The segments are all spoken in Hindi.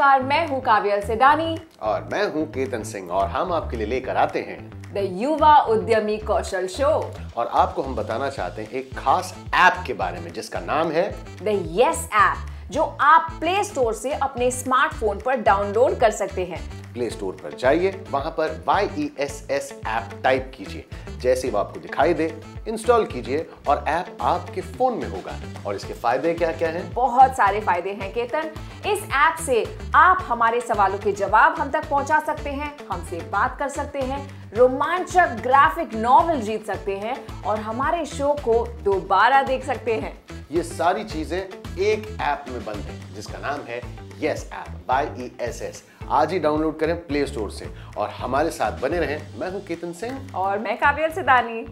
नमस्कार, मैं हूँ काव्यल सेदानी और मैं हूँ केतन सिंह और हम आपके लिए लेकर आते हैं द युवा उद्यमी कौशल शो। और आपको हम बताना चाहते हैं एक खास ऐप के बारे में जिसका नाम है द यस ऐप, जो आप प्ले स्टोर से अपने स्मार्टफोन पर डाउनलोड कर सकते हैं। प्ले स्टोर पर जाइए, वहां पर YESS ऐप टाइप कीजिए, जैसे वो आपको दिखाई दे इंस्टॉल कीजिए और ऐप आपके फोन में होगा। और इसके फायदे क्या क्या हैं? बहुत सारे फायदे हैं केतन। इस ऐप से आप हमारे सवालों के जवाब हम तक पहुंचा सकते हैं, हमसे बात कर सकते हैं, रोमांचक ग्राफिक नॉवेल जीत सकते हैं और हमारे शो को दोबारा देख सकते हैं। ये सारी चीजें एक ऐप में बंद है जिसका नाम है यस ऐप, YESS। आज ही डाउनलोड करें प्ले स्टोर से और हमारे साथ बने रहें। मैं हूं केतन सिंह और मैं काव्यल सेदानी।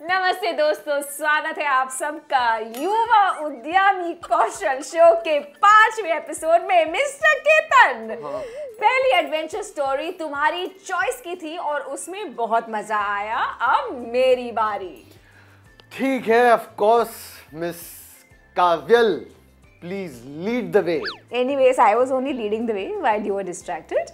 नमस्ते दोस्तों, स्वागत है आप सबका युवा उद्यमी कौशल शो के 5वें एपिसोड में। मिस्टर केतन, पहली एडवेंचर स्टोरी तुम्हारी चॉइस की थी और उसमें बहुत मजा आया। अब मेरी बारी। ठीक है, of course miss Kavyal, please lead the way. Anyways, I was only leading the way while you were distracted.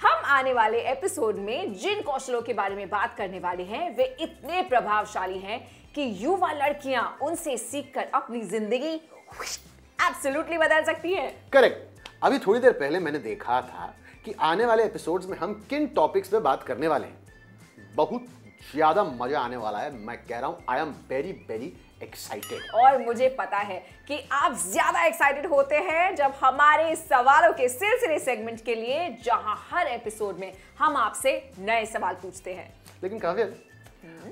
हम आने वाले एपिसोड में जिन कौशलों के बारे में बात करने वाले हैं वे इतने प्रभावशाली हैं कि युवा लड़कियां उनसे सीखकर अपनी जिंदगी एब्सोल्युटली बदल सकती हैं। करेक्ट। अभी थोड़ी देर पहले मैंने देखा था कि आने वाले एपिसोड्स में हम किन टॉपिक्स पे बात करने वाले हैं। बहुत ज्यादा मजा आने वाला है। मैं कह रहा हूं, I am very very excited. और मुझे पता है कि आप ज्यादा एक्साइटेड होते हैं जब हमारे सवालों के सिलसिले सेगमेंट के लिए, जहां हर एपिसोड में हम आपसे नए सवाल पूछते हैं। लेकिन काव्य,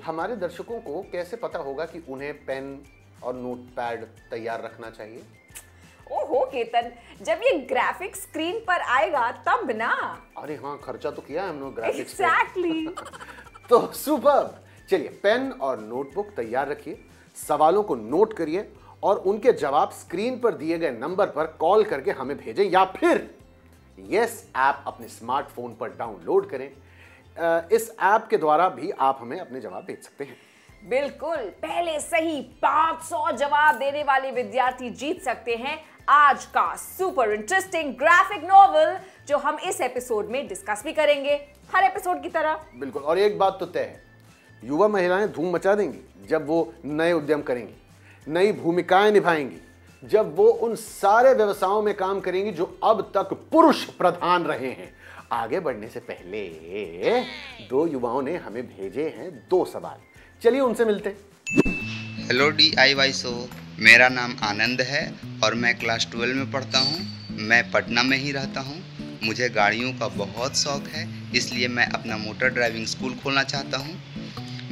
हमारे दर्शकों को कैसे पता होगा कि उन्हें पेन और नोटपैड तैयार रखना चाहिए? ओहो केतन, जब ये ग्राफिक्स स्क्रीन पर आएगा तब ना। अरे हाँ, खर्चा तो किया है हमने ग्राफिक्स पे। एग्जैक्टली। तो सुपर्ब। चलिए, पेन और नोटबुक तैयार रखिए, सवालों को नोट करिए और उनके जवाब स्क्रीन पर दिए गए नंबर पर कॉल करके हमें भेजें या फिर यस ऐप अपने स्मार्टफोन पर डाउनलोड करें। इस ऐप के द्वारा भी आप हमें अपने जवाब भेज सकते हैं। बिल्कुल, पहले सही 500 जवाब देने वाले विद्यार्थी जीत सकते हैं आज का सुपर इंटरेस्टिंग ग्राफिक नॉवेल, जो हम इस एपिसोड में डिस्कस भी करेंगे, हर एपिसोड की तरह। बिल्कुल। और एक बात तो तय है, युवा महिलाएं धूम मचा देंगी जब वो नए उद्यम करेंगी, नई भूमिकाएं निभाएंगी, जब वो उन सारे व्यवसायों में काम करेंगी जो अब तक पुरुष प्रधान रहे हैं। आगे बढ़ने से पहले दो युवाओं ने हमें भेजे हैं 2 सवाल। चलिए उनसे मिलते हैं। हेलो DIY शो, मेरा नाम आनंद है और मैं क्लास 12 में पढ़ता हूँ। मैं पटना में ही रहता हूँ। मुझे गाड़ियों का बहुत शौक है, इसलिए मैं अपना मोटर ड्राइविंग स्कूल खोलना चाहता हूँ।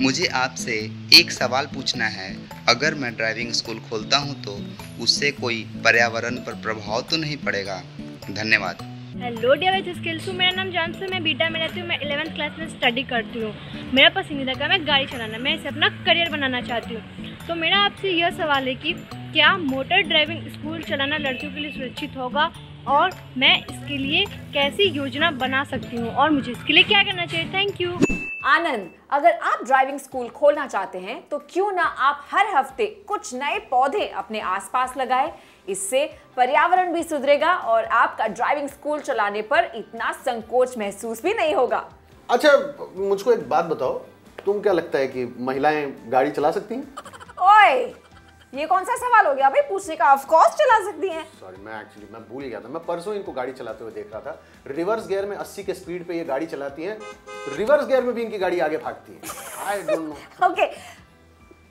मुझे आपसे एक सवाल पूछना है, अगर मैं ड्राइविंग स्कूल खोलता हूँ तो उससे कोई पर्यावरण पर प्रभाव तो नहीं पड़ेगा? धन्यवाद। हेलो DIY स्किल्स, मेरा नाम जानसू, मैं बीटा में रहती हूँ। मैं 11th क्लास में स्टडी करती हूँ। मेरा पसंदीदा काम है गाड़ी चलाना। मैं इसे अपना करियर बनाना चाहती हूँ। तो मेरा आपसे यह सवाल है कि क्या मोटर ड्राइविंग स्कूल चलाना लड़कियों के लिए सुरक्षित होगा और मैं इसके लिए कैसी योजना बना सकती हूँ और मुझे इसके लिए क्या करना चाहिए? Thank you. आनंद, अगर आप ड्राइविंग स्कूल खोलना चाहते हैं तो क्यों ना आप हर हफ्ते कुछ नए पौधे अपने आसपास लगाएं। इससे पर्यावरण भी सुधरेगा और आपका ड्राइविंग स्कूल चलाने पर इतना संकोच महसूस भी नहीं होगा। अच्छा, मुझको एक बात बताओ, तुम क्या लगता है कि महिलाएं गाड़ी चला सकती हैं? ओए, ये कौन सा सवाल हो गया भाई पूछने का? ऑफ कोर्स चला सकती हैं। सॉरी, मैं भूल गया था। मैं परसों इनको गाड़ी चलाते हुए देख रहा था। रिवर्स गियर में 80 के स्पीड पे ये गाड़ी चलाती हैं, रिवर्स गियर में भी इनकी गाड़ी आगे भागती है। I don't know. ओके,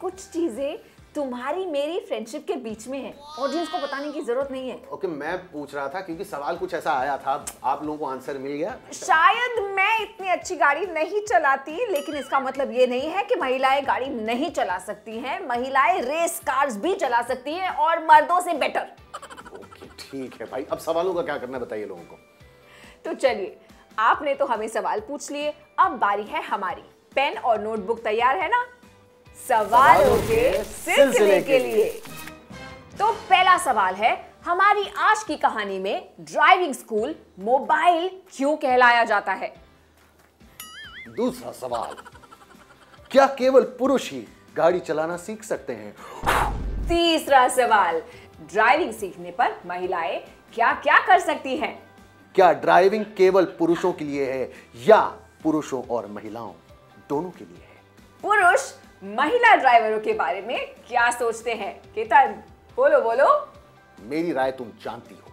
कुछ चीजें तुम्हारी मेरी फ्रेंडशिप के बीच में है, ऑडियंस को बताने की जरूरत नहीं है। ओके, मैं पूछ रहा था क्योंकि सवाल कुछ ऐसा आया था, आप लोगों को आंसर मिल गया। शायद मैं इतनी अच्छी गाड़ी नहीं चलाती, लेकिन इसका मतलब ये नहीं है कि महिलाएं गाड़ी नहीं चला सकती हैं। महिलाएं रेस कार्स भी चला सकती हैं और मर्दों से बेटर। ओके ठीक है भाई, अब सवालों का क्या करना है बताइए लोगों को। तो चलिए, आपने तो हमें सवाल पूछ लिए, अब बारी है हमारी। पेन और नोटबुक तैयार है ना सवालों के सिलसिले के लिए? तो पहला सवाल है, हमारी आज की कहानी में ड्राइविंग स्कूल मोबाइल क्यों कहलाया जाता है? दूसरा सवाल, क्या केवल पुरुष ही गाड़ी चलाना सीख सकते हैं? तीसरा सवाल, ड्राइविंग सीखने पर महिलाएं क्या क्या कर सकती हैं? क्या ड्राइविंग केवल पुरुषों के लिए है या पुरुषों और महिलाओं दोनों के लिए है? पुरुष महिला ड्राइवरों के बारे में क्या सोचते हैं? केतन बोलो बोलो। मेरी राय तुम जानती हो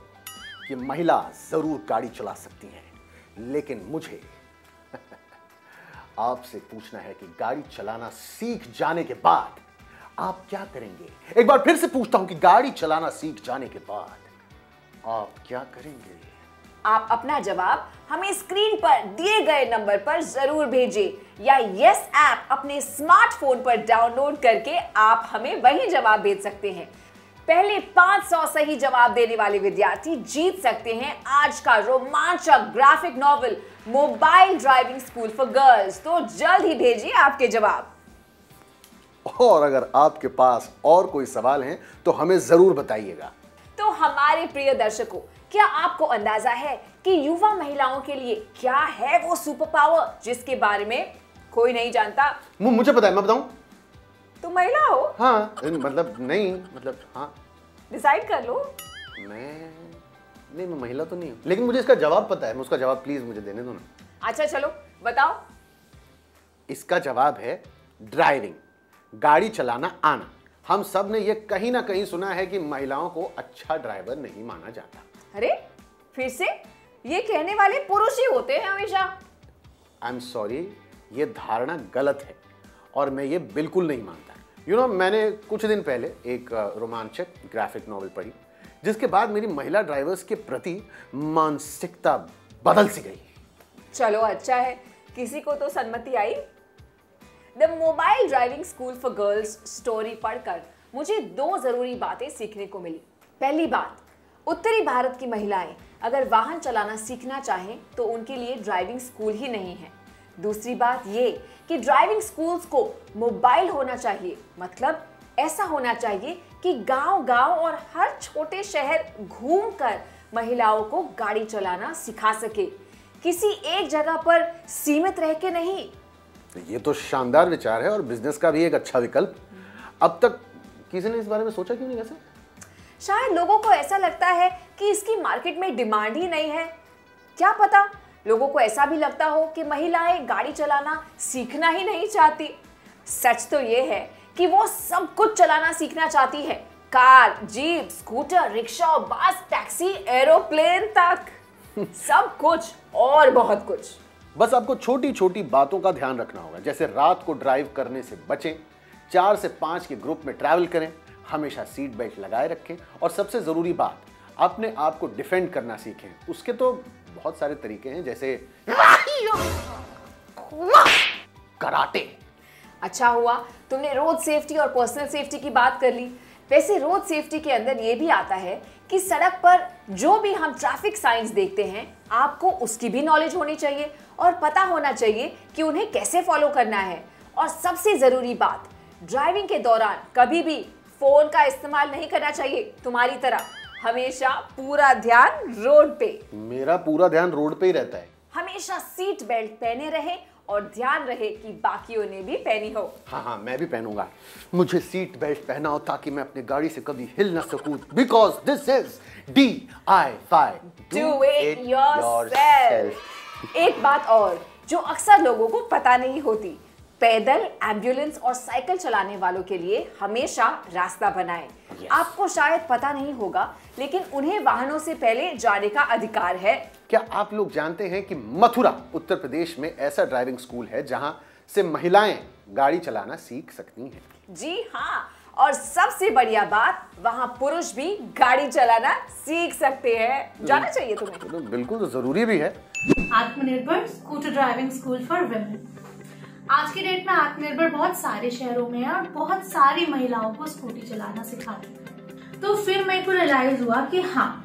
कि महिला जरूर गाड़ी चला सकती है, लेकिन मुझे आपसे पूछना है कि गाड़ी चलाना सीख जाने के बाद आप क्या करेंगे? एक बार फिर से पूछता हूं कि गाड़ी चलाना सीख जाने के बाद आप क्या करेंगे? आप अपना जवाब हमें स्क्रीन पर दिए गए नंबर पर जरूर भेजें या यस ऐप अपने स्मार्टफोन पर डाउनलोड करके आप हमें वही जवाब भेज सकते हैं। पहले 500 सही जवाब देने वाले विद्यार्थी जीत सकते हैं आज का रोमांचक graphic novel mobile driving school for girls. तो जल्द ही भेजिए आपके जवाब। और अगर आपके पास और कोई सवाल हैं तो हमें जरूर बताइएगा। तो हमारे प्रिय दर्शकों, क्या आपको अंदाजा है कि युवा महिलाओं के लिए क्या है वो सुपर पावर जिसके बारे में कोई नहीं जानता? मुझे पता है, मैं बताऊं? तुम महिला हो? हाँ, मतलब हाँ। डिसाइड कर लो। मैं महिला तो नहीं हूं, लेकिन मुझे इसका जवाब पता है। मैं उसका जवाब प्लीज मुझे देने दो ना। अच्छा चलो बताओ। इसका जवाब है ड्राइविंग, गाड़ी चलाना आना। हम सब ने ये कहीं ना कहीं सुना है कि महिलाओं को अच्छा ड्राइवर नहीं माना जाता। अरे फिर से? ये कहने वाले पुरुष ही होते हैं हमेशा। आई एम सॉरी, ये धारणा गलत है और मैं ये बिल्कुल नहीं मानता। मैंने कुछ दिन पहले एक रोमांचक ग्राफिक नॉवल पढ़ी जिसके बाद मेरी महिला ड्राइवर्स के प्रति मानसिकता बदल सी गई। चलो अच्छा है, किसी को तो सन्मति आई। The mobile driving school for girls story पढ़कर मुझे 2 जरूरी बातें सीखने को मिली। पहली बात, उत्तरी भारत की महिलाएं अगर वाहन चलाना सीखना चाहें तो उनके लिए ड्राइविंग स्कूल ही नहीं है। दूसरी बात ये कि ड्राइविंग स्कूल्स को मोबाइल होना चाहिए, मतलब ऐसा होना चाहिए कि गांव-गांव और हर छोटे शहर घूमकर महिलाओं को गाड़ी चलाना सिखा सके, किसी एक जगह पर सीमित रह के नहीं। ये तो शानदार विचार है और बिजनेस का भी एक अच्छा विकल्प। अब तक किसी ने इस बारे में सोचा क्यों नहीं? वैसे शायद लोगों को ऐसा लगता है कि इसकी मार्केट में डिमांड ही नहीं है। क्या पता लोगों को ऐसा भी लगता हो कि महिलाएं गाड़ी चलाना सीखना ही नहीं चाहती। सच तो ये है कि वो सब कुछ चलाना सीखना चाहती है, कार, जीप, स्कूटर, रिक्शा, बस, टैक्सी, एरोप्लेन तक, सब कुछ और बहुत कुछ। बस आपको छोटी छोटी बातों का ध्यान रखना होगा, जैसे रात को ड्राइव करने से बचें, 4 से 5 के ग्रुप में ट्रैवल करें, हमेशा सीट बेल्ट लगाए रखें और सबसे जरूरी बात, अपने आप को डिफेंड करना सीखें। उसके तो बहुत सारे तरीके हैं, जैसे कराटे। अच्छा हुआ तुमने रोड सेफ्टी और पर्सनल सेफ्टी की बात कर ली। वैसे रोड सेफ्टी के अंदर ये भी आता है कि सड़क पर जो भी हम ट्रैफिक साइंस देखते हैं आपको उसकी भी नॉलेज होनी चाहिए और पता होना चाहिए कि उन्हें कैसे फॉलो करना है। और सबसे जरूरी बात, ड्राइविंग के दौरान कभी भी फोन का इस्तेमाल नहीं करना चाहिए। तुम्हारी तरह हमेशा पूरा ध्यान रोड पे। मेरा पूरा ध्यान रोड पे ही रहता है। हमेशा सीट बेल्ट पहने रहे और ध्यान रहे कि बाकियों ने भी पहनी हो। हाँ, मैं भी पहनूंगा। मुझे सीट बेल्ट पहना हो ताकि मैं अपनी गाड़ी से कभी हिल ना सकूं, because this is DIY, Do it yourself। एक बात और जो अक्सर लोगों को पता नहीं होती, पैदल, एम्बुलेंस और साइकिल चलाने वालों के लिए हमेशा रास्ता बनाएं। आपको शायद पता नहीं होगा, लेकिन उन्हें वाहनों से पहले जाने का अधिकार है। क्या आप लोग जानते हैं कि मथुरा, उत्तर प्रदेश में ऐसा ड्राइविंग स्कूल है जहां से महिलाएं गाड़ी चलाना सीख सकती हैं? जी हाँ, और सबसे बढ़िया बात, वहां पुरुष भी गाड़ी चलाना सीख सकते हैं। जाना चाहिए तुम्हें। तो बिल्कुल, तो जरूरी भी है। आत्मनिर्भर scooter driving school for women. आज की डेट में आत्मनिर्भर बहुत सारे शहरों में है और बहुत सारी महिलाओं को स्कूटी चलाना सिखाती है। तो फिर मेरे को रियलाइज हुआ कि हाँ,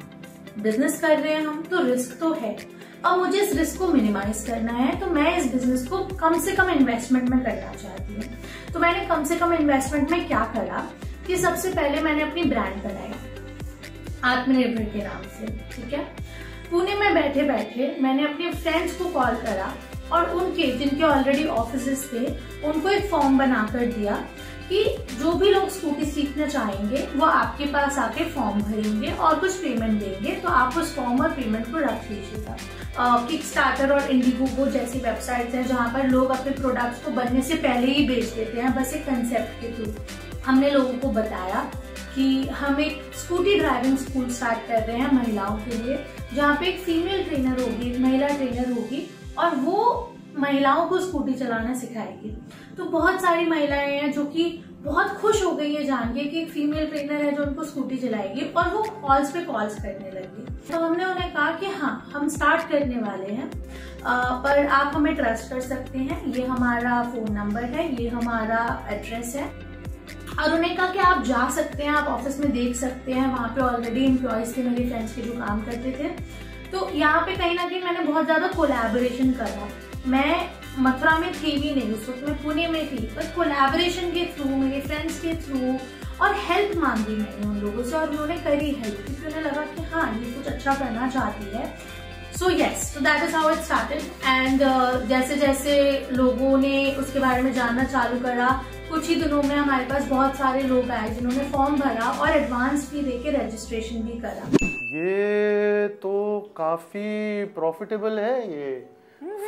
बिजनेस कर रहे हैं हम तो रिस्क तो है, और मुझे इस रिस्क को मिनिमाइज करना है। तो मैं इस बिजनेस को कम से कम इन्वेस्टमेंट में करना चाहती हूँ। तो मैंने कम से कम इन्वेस्टमेंट में क्या करा कि सबसे पहले मैंने अपनी ब्रांड बनाया आत्मनिर्भर के नाम से। ठीक है, पुणे में बैठे बैठे मैंने अपने फ्रेंड्स को कॉल करा और उनके जिनके ऑलरेडी ऑफिसेस थे उनको एक फॉर्म बनाकर दिया कि जो भी लोग स्कूटी सीखना चाहेंगे वो आपके पास आके फॉर्म भरेंगे और कुछ पेमेंट देंगे, तो आप उस फॉर्म और पेमेंट को रख लीजिएगा। किकस्टार्टर और इंडिगोगो जैसी वेबसाइट्स हैं जहाँ पर लोग अपने प्रोडक्ट्स को बनने से पहले ही बेच देते हैं, बस एक कंसेप्ट के थ्रू। हमने लोगों को बताया कि हम एक स्कूटी ड्राइविंग स्कूल स्टार्ट कर रहे हैं महिलाओं के लिए, जहाँ पे एक फीमेल ट्रेनर होगी, एक महिला ट्रेनर होगी और वो महिलाओं को स्कूटी चलाना सिखाएगी। तो बहुत सारी महिलाएं हैं जो कि बहुत खुश हो गई है जान के कि एक फीमेल ट्रेनर है जो उनको स्कूटी चलाएगी, और वो कॉल्स पे कॉल्स करने लगी। तो हमने उन्हें कहा कि हाँ, हम स्टार्ट करने वाले हैं, पर आप हमें ट्रस्ट कर सकते हैं, ये हमारा फोन नंबर है, ये हमारा एड्रेस है। और उन्हें कहा कि आप जा सकते हैं, आप ऑफिस में देख सकते हैं, वहाँ पे ऑलरेडी एम्प्लॉयज थे मेरे फ्रेंड्स के जो काम करते थे। तो यहाँ पे कहीं ना कहीं मैंने बहुत ज्यादा कोलैबोरेशन करा। मैं मथुरा में थी भी नहीं उस वक्त, मैं पुणे में थी, पर कोलैबोरेशन के थ्रू, मेरे फ्रेंड्स के थ्रू, और हेल्प मांगी मैंने उन लोगों से और उन्होंने करी हेल्प, क्योंकि उन्हें लगा कि हाँ, ये कुछ अच्छा करना चाहती है। So yes, so that is how it started। And जैसे जैसे लोगों ने उसके बारे में जानना चालू करा, कुछ ही दिनों में हमारे पास बहुत सारे लोग आए जिन्होंने फॉर्म भरा और एडवांस फी देके रजिस्ट्रेशन भी करा। ये तो काफी प्रॉफिटेबल है, ये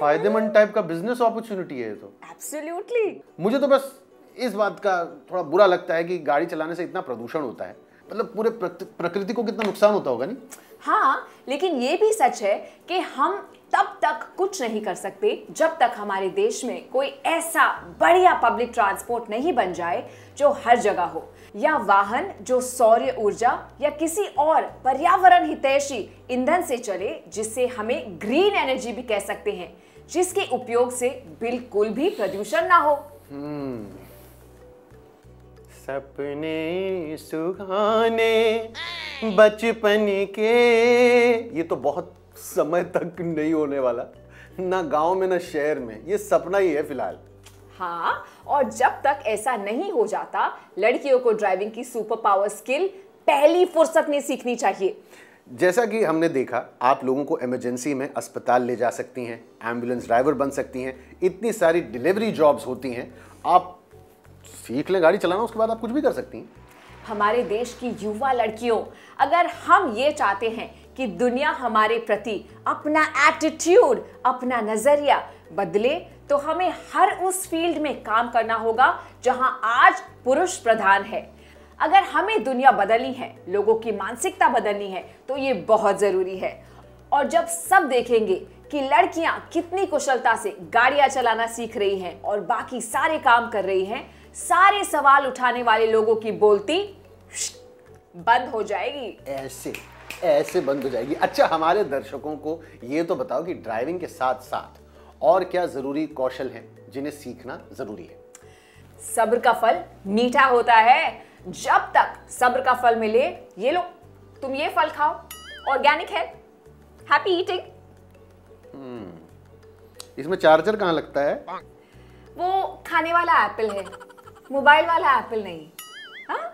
फायदेमंद टाइप का बिजनेस अपॉर्चुनिटी है। तो एब्सोल्युटली। मुझे तो बस इस बात का थोड़ा बुरा लगता है कि गाड़ी चलाने से इतना प्रदूषण होता है, मतलब पूरे प्रकृति को कितना नुकसान होता होगा, नहीं? हाँ, लेकिन ये भी सच है कि हम तब तक कुछ नहीं कर सकते जब तक हमारे देश में कोई ऐसा बढ़िया पब्लिक ट्रांसपोर्ट नहीं बन जाए जो हर जगह हो, या वाहन जो सौर ऊर्जा या किसी और पर्यावरण हितैषी ईंधन से चले, जिससे हमें ग्रीन एनर्जी भी कह सकते हैं, जिसके उपयोग से बिल्कुल भी प्रदूषण ना हो। सपने सुहाने बचपन के, ये तो बहुत समय तक नहीं होने वाला, ना गांव में ना शहर में, ये सपना ही है फिलहाल। हाँ, और जब तक ऐसा नहीं हो जाता, लड़कियों को ड्राइविंग की सुपर पावर स्किल पहली फुर्सत में सीखनी चाहिए। जैसा कि हमने देखा, आप लोगों को इमरजेंसी में अस्पताल ले जा सकती हैं, एम्बुलेंस ड्राइवर बन सकती हैं, इतनी सारी डिलीवरी जॉब्स होती हैं। आप सीख लें गाड़ी चलाना, उसके बाद आप कुछ भी कर सकती हैं। हमारे देश की युवा लड़कियों, अगर हम ये चाहते हैं कि दुनिया हमारे प्रति अपना एटीट्यूड, अपना नजरिया बदले, तो हमें हर उस फील्ड में काम करना होगा जहां आज पुरुष प्रधान है। अगर हमें दुनिया बदलनी है, लोगों की मानसिकता बदलनी है, तो ये बहुत जरूरी है। और जब सब देखेंगे कि लड़कियां कितनी कुशलता से गाड़ियां चलाना सीख रही हैं और बाकी सारे काम कर रही हैं, सारे सवाल उठाने वाले लोगों की बोलती बंद हो जाएगी। ऐसे बंद हो जाएगी। अच्छा, हमारे दर्शकों को ये तो बताओ कि ड्राइविंग के साथ साथ और क्या जरूरी कौशल हैं जिन्हें सीखना जरूरी है? सब्र का फल मीठा होता है। जब तक सब्र का फल मिले, ये लो, तुम ये फल खाओ, ऑर्गेनिक है, हैप्पी ईटिंग। इसमें चार्जर कहाँ लगता है? वो खाने वाला एप्पल है, मोबाइल वाला एप्पल नहीं। हाँ?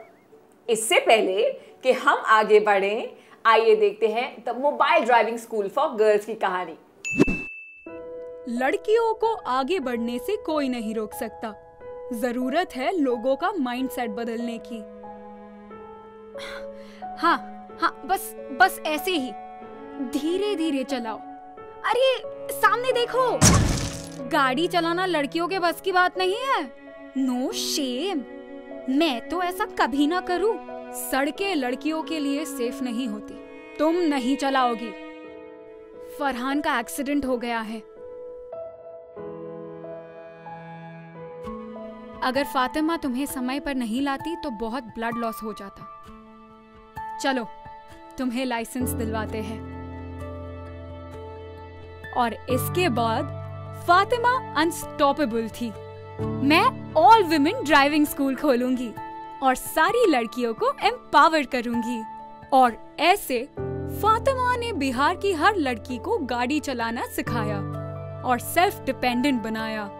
इससे पहले कि हम आगे बढ़ें, आइए देखते हैं the mobile driving school for girls की कहानी। लड़कियों को आगे बढ़ने से कोई नहीं रोक सकता। जरूरत है लोगों का माइंडसेट बदलने की। हाँ, बस ऐसे ही धीरे धीरे चलाओ। अरे सामने देखो। गाड़ी चलाना लड़कियों के बस की बात नहीं है। No shame. मैं तो ऐसा कभी ना करूं। सड़कें लड़कियों के लिए सेफ नहीं होती। तुम नहीं चलाओगी। फरहान का एक्सीडेंट हो गया है। अगर फातिमा तुम्हें समय पर नहीं लाती तो बहुत ब्लड लॉस हो जाता। चलो तुम्हें लाइसेंस दिलवाते हैं। और इसके बाद फातिमा अनस्टॉपेबल थी। मैं ऑल विमेन ड्राइविंग स्कूल खोलूंगी और सारी लड़कियों को एम्पावर करूंगी। और ऐसे फातिमा ने बिहार की हर लड़की को गाड़ी चलाना सिखाया और सेल्फ डिपेंडेंट बनाया।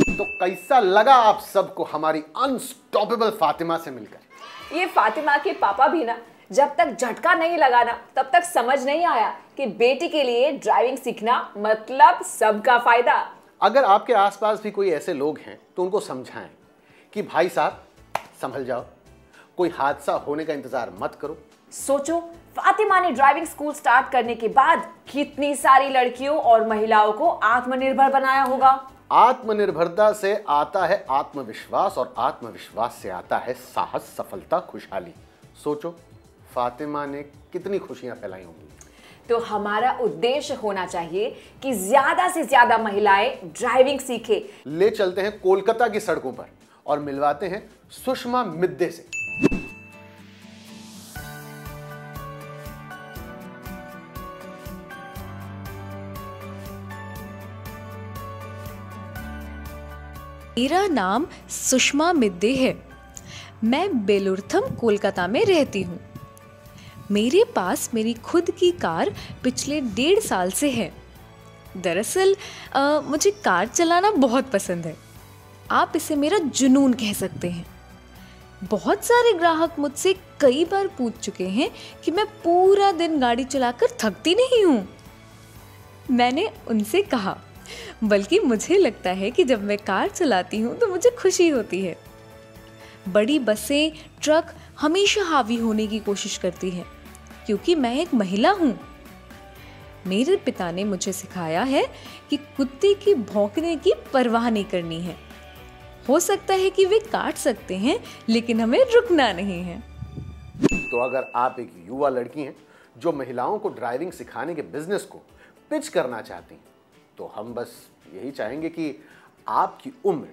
तो कैसा लगा आप सबको हमारी अनस्टॉपेबल फातिमा से मिलकर? ये फातिमा के पापा भी ना जब तक झटका नहीं लगाना तब तक समझ नहीं आया कि बेटी के लिए ड्राइविंग सीखना मतलब सबका फायदा। अगर आपके आसपास भी कोई ऐसे लोग हैं तो उनको समझाएं कि भाई साहब संभल जाओ, कोई हादसा होने का इंतजार मत करो। सोचो फातिमा ने ड्राइविंग स्कूल स्टार्ट करने के बाद कितनी सारी लड़कियों और महिलाओं को आत्मनिर्भर बनाया होगा। आत्मनिर्भरता से आता है आत्मविश्वास और आत्मविश्वास से आता है साहस, सफलता, खुशहाली। सोचो फातिमा ने कितनी खुशियां फैलाई होंगी। तो हमारा उद्देश्य होना चाहिए कि ज्यादा से ज्यादा महिलाएं ड्राइविंग सीखे। ले चलते हैं कोलकाता की सड़कों पर और मिलवाते हैं सुषमा मिद्दे से। मेरा नाम सुषमा मिद्दे है। मैं बेलुरथम कोलकाता में रहती हूँ। मेरे पास मेरी खुद की कार पिछले 1.5 साल से है। दरअसल मुझे कार चलाना बहुत पसंद है। आप इसे मेरा जुनून कह सकते हैं। बहुत सारे ग्राहक मुझसे कई बार पूछ चुके हैं कि मैं पूरा दिन गाड़ी चलाकर थकती नहीं हूँ। मैंने उनसे कहा, बल्कि मुझे लगता है कि जब मैं कार चलाती हूँ तो मुझे खुशी होती है। बड़ी बसें, ट्रक हमेशा हावी होने की कोशिश करती हैं क्योंकि मैं एक महिला हूँ। मेरे पिता ने मुझे सिखाया है कि कुत्ते की भौंकने की परवाह नहीं करनी है। हो सकता है कि वे काट सकते हैं लेकिन हमें रुकना नहीं है। तो अगर आप एक युवा लड़की हैं जो महिलाओं को ड्राइविंग सिखाने के बिजनेस को पिच करना चाहती हैं तो हम बस यही चाहेंगे कि आपकी उम्र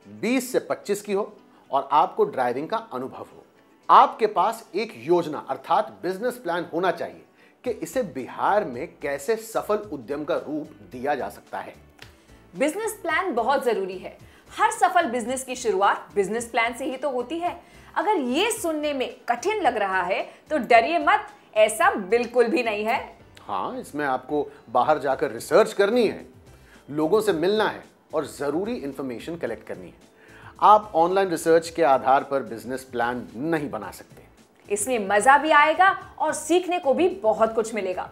20 से 25 की हो और आपको ड्राइविंग का अनुभव हो। आपके पास एक योजना अर्थात बिजनेस प्लान होना चाहिए कि इसे बिहार में कैसे सफल उद्यम का रूप दिया जा सकता है। बिजनेस प्लान बहुत जरूरी है। हर सफल बिजनेस की शुरुआत बिजनेस प्लान से ही तो होती है। अगर ये सुनने में कठिन लग रहा है तो डरिए मत, ऐसा बिल्कुल भी नहीं है। हाँ, इसमें आपको बाहर जाकर रिसर्च करनी है, लोगों से मिलना है और जरूरी इंफॉर्मेशन कलेक्ट करनी है। आप ऑनलाइन रिसर्च के आधार पर बिजनेस प्लान नहीं बना सकते। इसमें मजा भी आएगा और सीखने को भी बहुत कुछ मिलेगा।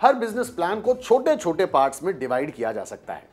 हर बिजनेस प्लान को छोटे छोटे पार्ट्स में डिवाइड किया जा सकता है,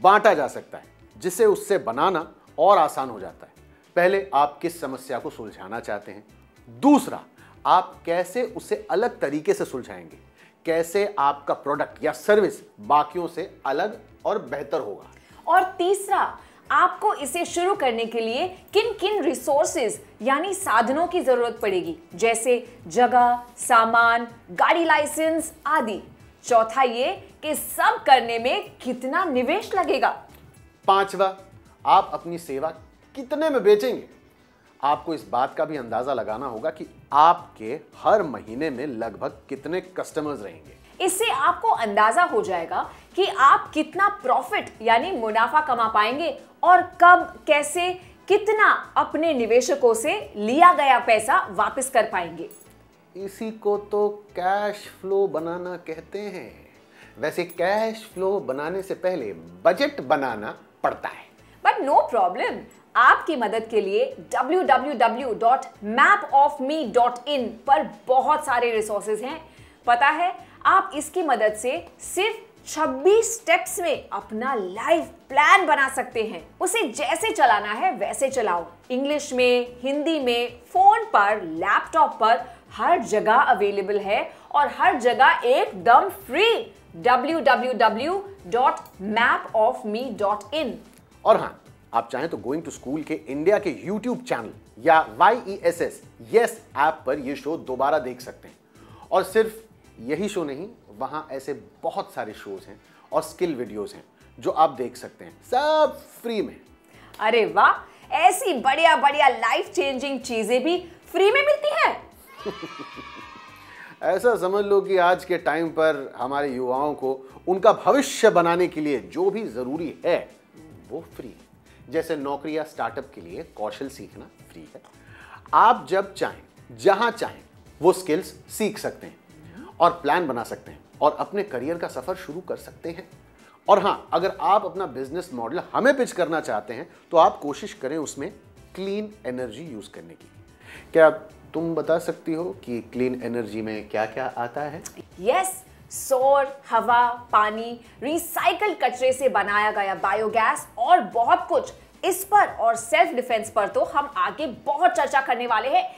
बांटा जा सकता है, जिससे उससे बनाना और आसान हो जाता है। पहले आप किस समस्या को सुलझाना चाहते हैं, दूसरा आप कैसे उसे अलग तरीके से सुलझाएंगे, कैसे आपका प्रोडक्ट या सर्विस बाकियों से अलग और बेहतर होगा, और तीसरा आपको इसे शुरू करने के लिए किन किन रिसोर्सेज यानी साधनों की जरूरत पड़ेगी, जैसे जगह, सामान, गाड़ी लाइसेंस आदि। चौथा ये कि सब करने में कितना निवेश लगेगा। पांचवा, आप अपनी सेवा कितने में बेचेंगे। आपको इस बात का भी अंदाजा लगाना होगा कि आपके हर महीने में लगभग कितने कस्टमर्स रहेंगे। इससे आपको अंदाजा हो जाएगा कि आप कितना प्रॉफिट यानी मुनाफा कमा पाएंगे और कब, कैसे, कितना अपने निवेशकों से लिया गया पैसा वापस कर पाएंगे। इसी को तो कैश फ्लो बनाना कहते हैं। वैसे कैश फ्लो बनाने से पहले बजट बनाना पड़ता है। बट नो प्रॉब्लम, आपकी मदद के लिए www.mapofme.in पर बहुत सारे रिसोर्सेज हैं। पता है, आप इसकी मदद से सिर्फ 26 स्टेप्स में अपना लाइफ प्लान बना सकते हैं। उसे जैसे चलाना है वैसे चलाओ, इंग्लिश में, हिंदी में, फोन पर, लैपटॉप पर, हर जगह अवेलेबल है और हर जगह एकदम फ्री। www.mapofme.in। और हाँ, आप चाहें तो गोइंग टू स्कूल के इंडिया के YouTube चैनल या YESS यस ऐप पर यह शो दोबारा देख सकते हैं। और सिर्फ यही शो नहीं, वहां ऐसे बहुत सारे शोज हैं और स्किल वीडियोस हैं जो आप देख सकते हैं, सब फ्री में। अरे वाह, ऐसी बढ़िया बढ़िया लाइफ चेंजिंग चीजें भी फ्री में मिलती हैं। ऐसा समझ लो कि आज के टाइम पर हमारे युवाओं को उनका भविष्य बनाने के लिए जो भी जरूरी है वो फ्री है। जैसे नौकरी या स्टार्टअप के लिए कौशल सीखना फ्री है। आप जब चाहें, जहां चाहें वो स्किल्स सीख सकते हैं और प्लान बना सकते हैं और अपने करियर का सफर शुरू कर सकते हैं। और हां, अगर आप अपना बिजनेस मॉडल हमें पिच करना चाहते हैं तो आप कोशिश करें उसमें क्लीन एनर्जी यूज करने की। क्या तुम बता सकती हो कि क्लीन एनर्जी में क्या क्या आता है? यस, सौर, हवा, पानी, रिसाइकल कचरे से बनाया गया बायोगैस और बहुत कुछ। इस पर और सेल्फ डिफेंस पर तो हम आगे बहुत चर्चा करने वाले हैं।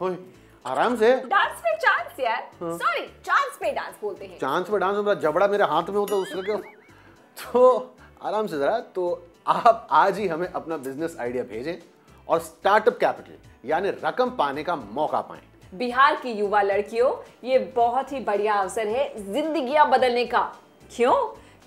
ओए, आराम से। डांस पे चांस यार, सॉरी, चांस पे डांस बोलते हैं। चांस पे डांस होता, जबड़ा मेरे हाथ में होता उसका क्या? तो आराम से जरा। तो आप आज ही हमें अपना बिजनेस आइडिया भेजें और स्टार्टअप कैपिटल यानी रकम पाने का मौका पाएं। बिहार की युवा लड़कियों, ये बहुत ही बढ़िया अवसर है जिंदगियां बदलने का। क्यों?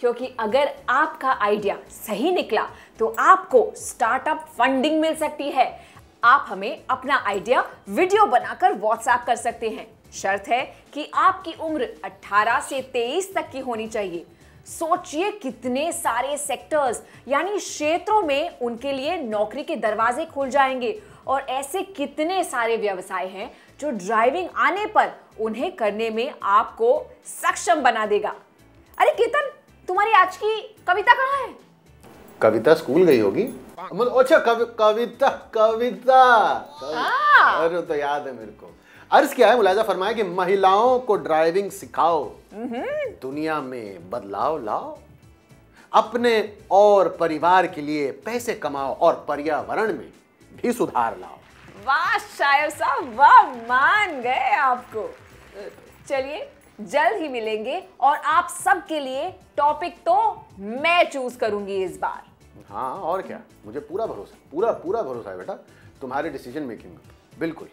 क्योंकि अगर आपका आइडिया सही निकला तो आपको स्टार्टअप फंडिंग मिल सकती है। आप हमें अपना आइडिया वीडियो बनाकर व्हाट्सएप कर सकते हैं। शर्त है कि आपकी उम्र 18 से 23 तक की होनी चाहिए। सोचिए कितने सारे सेक्टर्स यानी क्षेत्रों में उनके लिए नौकरी के दरवाजे खुल जाएंगे और ऐसे कितने सारे व्यवसाय हैं जो ड्राइविंग आने पर उन्हें करने में आपको सक्षम बना देगा। अरे केतन, तुम्हारी आज की कविता कहाँ है? कविता स्कूल गई होगी। अच्छा, कविता। अरे तो याद है मेरे को। अर्ज क्या है, मुलाजा फरमाया कि महिलाओं को ड्राइविंग सिखाओ, दुनिया में बदलाव लाओ, अपने और परिवार के लिए पैसे कमाओ और पर्यावरण में भी सुधार लाओ। वाह शायर साहब, वाह, मान गए आपको। चलिए जल्द ही मिलेंगे और आप सबके लिए टॉपिक तो मैं चूज करूंगी इस बार। हाँ और क्या, मुझे पूरा भरोसा, पूरा भरोसा है बेटा तुम्हारे डिसीजन मेकिंग में, बिल्कुल।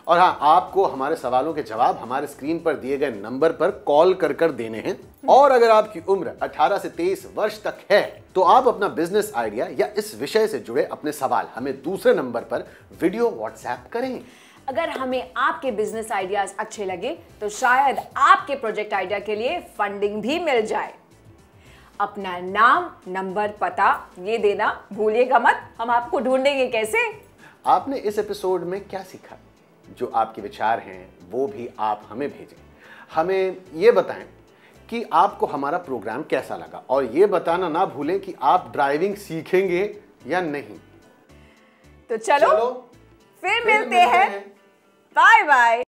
और हाँ, आपको हमारे सवालों के जवाब हमारे स्क्रीन पर दिए गए नंबर पर कॉल कर देने हैं। और अगर आपकी उम्र 18 से 23 वर्ष तक है तो आप अपना बिजनेस आइडिया या इस विषय से जुड़े अपने सवाल हमें दूसरे नंबर पर वीडियो व्हाट्सएप करें। अगर हमें आपके बिजनेस आइडियाज अच्छे लगे तो शायद आपके प्रोजेक्ट आइडिया के लिए फंडिंग भी मिल जाए। अपना नाम, नंबर, पता ये देना भूलिएगा मत। हम आपको ढूंढेंगे कैसे? आपने इस एपिसोड में क्या सीखा? जो आपके विचार हैं वो भी आप हमें भेजें। हमें ये बताएं कि आपको हमारा प्रोग्राम कैसा लगा और ये बताना ना भूलें कि आप ड्राइविंग सीखेंगे या नहीं। तो चलो फिर मिलते हैं। Bye bye.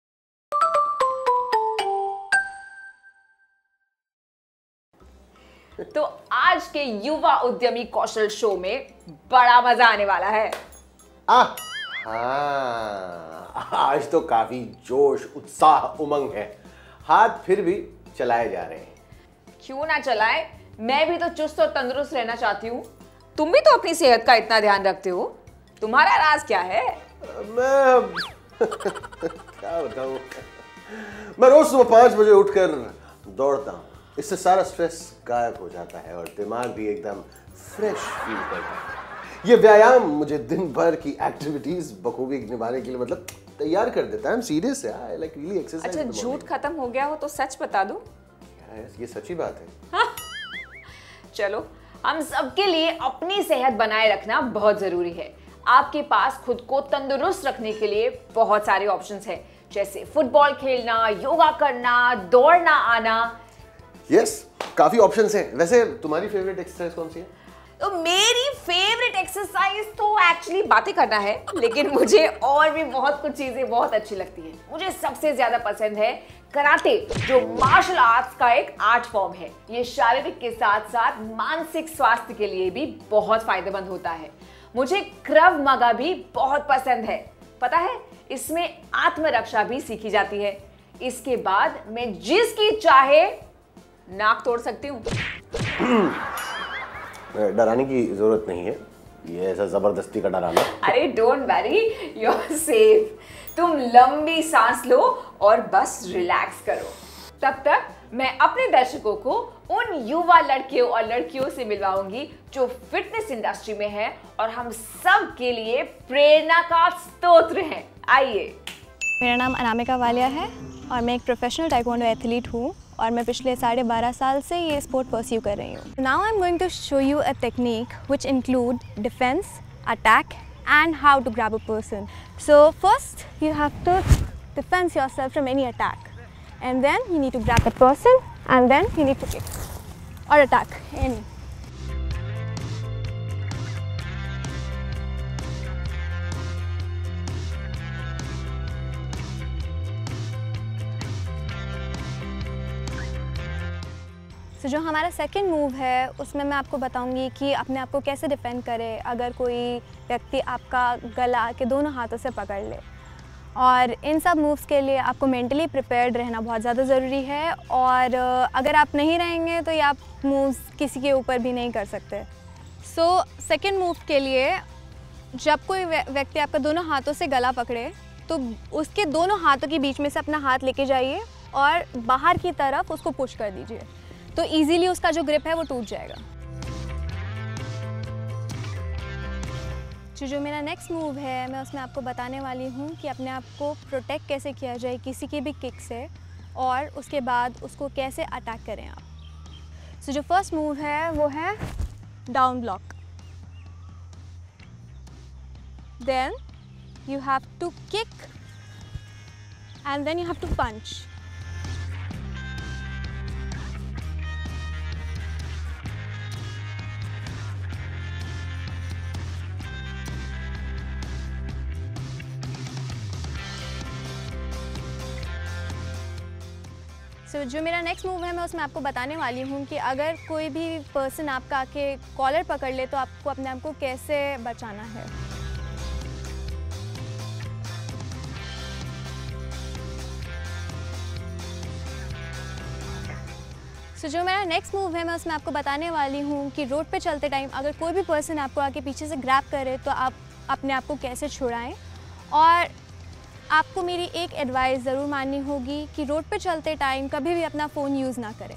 तो आज के युवा उद्यमी कौशल शो में बड़ा मजा आने वाला है। आज तो काफी जोश, उत्साह, उमंग है। हाथ फिर भी चलाए जा रहे हैं। क्यों ना चलाए, मैं भी तो चुस्त और तंदुरुस्त रहना चाहती हूँ। तुम भी तो अपनी सेहत का इतना ध्यान रखते हो। तुम्हारा राज क्या है? मैं क्या बताऊं, मैं रोज सुबह 5 बजे उठकर दौड़ता हूँ। इससे सारा स्ट्रेस गायब हो जाता है और दिमाग भी एकदम फ्रेश फील करता है। ये व्यायाम मुझे दिन भर की एक्टिविटीज बखूबी निभाने के लिए मतलब तैयार कर देता है। I'm serious, I like really exercise। अच्छा, झूठ खत्म हो गया हो तो सच बता दूं? ये सच्ची बात है। हाँ। चलो, हम सबके लिए अपनी सेहत बनाए रखना बहुत जरूरी है। आपके पास खुद को तंदुरुस्त रखने के लिए बहुत सारे ऑप्शंस हैं, जैसे फुटबॉल खेलना, योगा करना, दौड़ना आना। यस, काफी ऑप्शंस हैं। वैसे तुम्हारी फेवरेट एक्सरसाइज कौन सी है? तो मेरी फेवरेट एक्सरसाइज तो एक्चुअली बातें करना है, लेकिन मुझे और भी बहुत कुछ चीजें बहुत अच्छी लगती हैं। मुझे सबसे ज्यादा पसंद है कराटे, जो मार्शल आर्ट्स का एक आर्ट फॉर्म है। ये शारीरिक के साथ साथ मानसिक स्वास्थ्य के लिए भी बहुत फायदेमंद होता है। मुझे क्रव मगा भी बहुत पसंद है। पता है, इसमें आत्मरक्षा भी सीखी जाती है। इसके बाद मैं जिसकी चाहे नाक तोड़ सकती हूँ। डराने की जरूरत नहीं है, ये ऐसा जबरदस्ती का डराना। अरे don't worry, you are safe. तुम लंबी सांस लो और बस रिलैक्स करो। तब तक मैं अपने दर्शकों को उन युवा लड़कियों और लड़कियों से मिलवाऊंगी जो फिटनेस इंडस्ट्री में है और हम सब के लिए प्रेरणा का स्रोत हैं। आइए। मेरा नाम अनामिका वालिया है और मैं एक प्रोफेशनल टाइकोंडो एथलीट हूँ और मैं पिछले 12.5 साल से ये स्पोर्ट परस्यू कर रही हूँ। Now I am going to show you a technique which include defence, attack and how to grab a person. So first you have to defence yourself from any attack and then you need to grab the person and then you need to kick or attack any. So, जो हमारा सेकेंड मूव है उसमें मैं आपको बताऊंगी कि अपने आप को कैसे डिफेंड करें अगर कोई व्यक्ति आपका गला के दोनों हाथों से पकड़ ले। और इन सब मूव्स के लिए आपको मेंटली प्रिपेयर्ड रहना बहुत ज़्यादा ज़रूरी है और अगर आप नहीं रहेंगे तो ये आप मूव्स किसी के ऊपर भी नहीं कर सकते। सो सेकेंड मूव के लिए जब कोई व्यक्ति आपका दोनों हाथों से गला पकड़े तो उसके दोनों हाथों के बीच में से अपना हाथ लेके जाइए और बाहर की तरफ उसको पुश कर दीजिए, तो ईज़िली उसका जो ग्रिप है वो टूट जाएगा। जो मेरा नेक्स्ट मूव है मैं उसमें आपको बताने वाली हूँ कि अपने आप को प्रोटेक्ट कैसे किया जाए किसी की भी किक से और उसके बाद उसको कैसे अटैक करें आप। सो जो फर्स्ट मूव है वो है down block. Then you have to kick and then you have to punch. जो मेरा नेक्स्ट मूव है मैं उसमें आपको बताने वाली हूँ कि अगर कोई भी पर्सन आपका आके कॉलर पकड़ ले तो आपको अपने आप को कैसे बचाना है। जो मेरा नेक्स्ट मूव है मैं उसमें आपको बताने वाली हूँ कि रोड पे चलते टाइम अगर कोई भी पर्सन आपको आके पीछे से ग्रैब करे तो आप अपने आप को कैसे छुड़ाएं। और आपको मेरी एक एडवाइस ज़रूर माननी होगी कि रोड पे चलते टाइम कभी भी अपना फ़ोन यूज़ ना करें।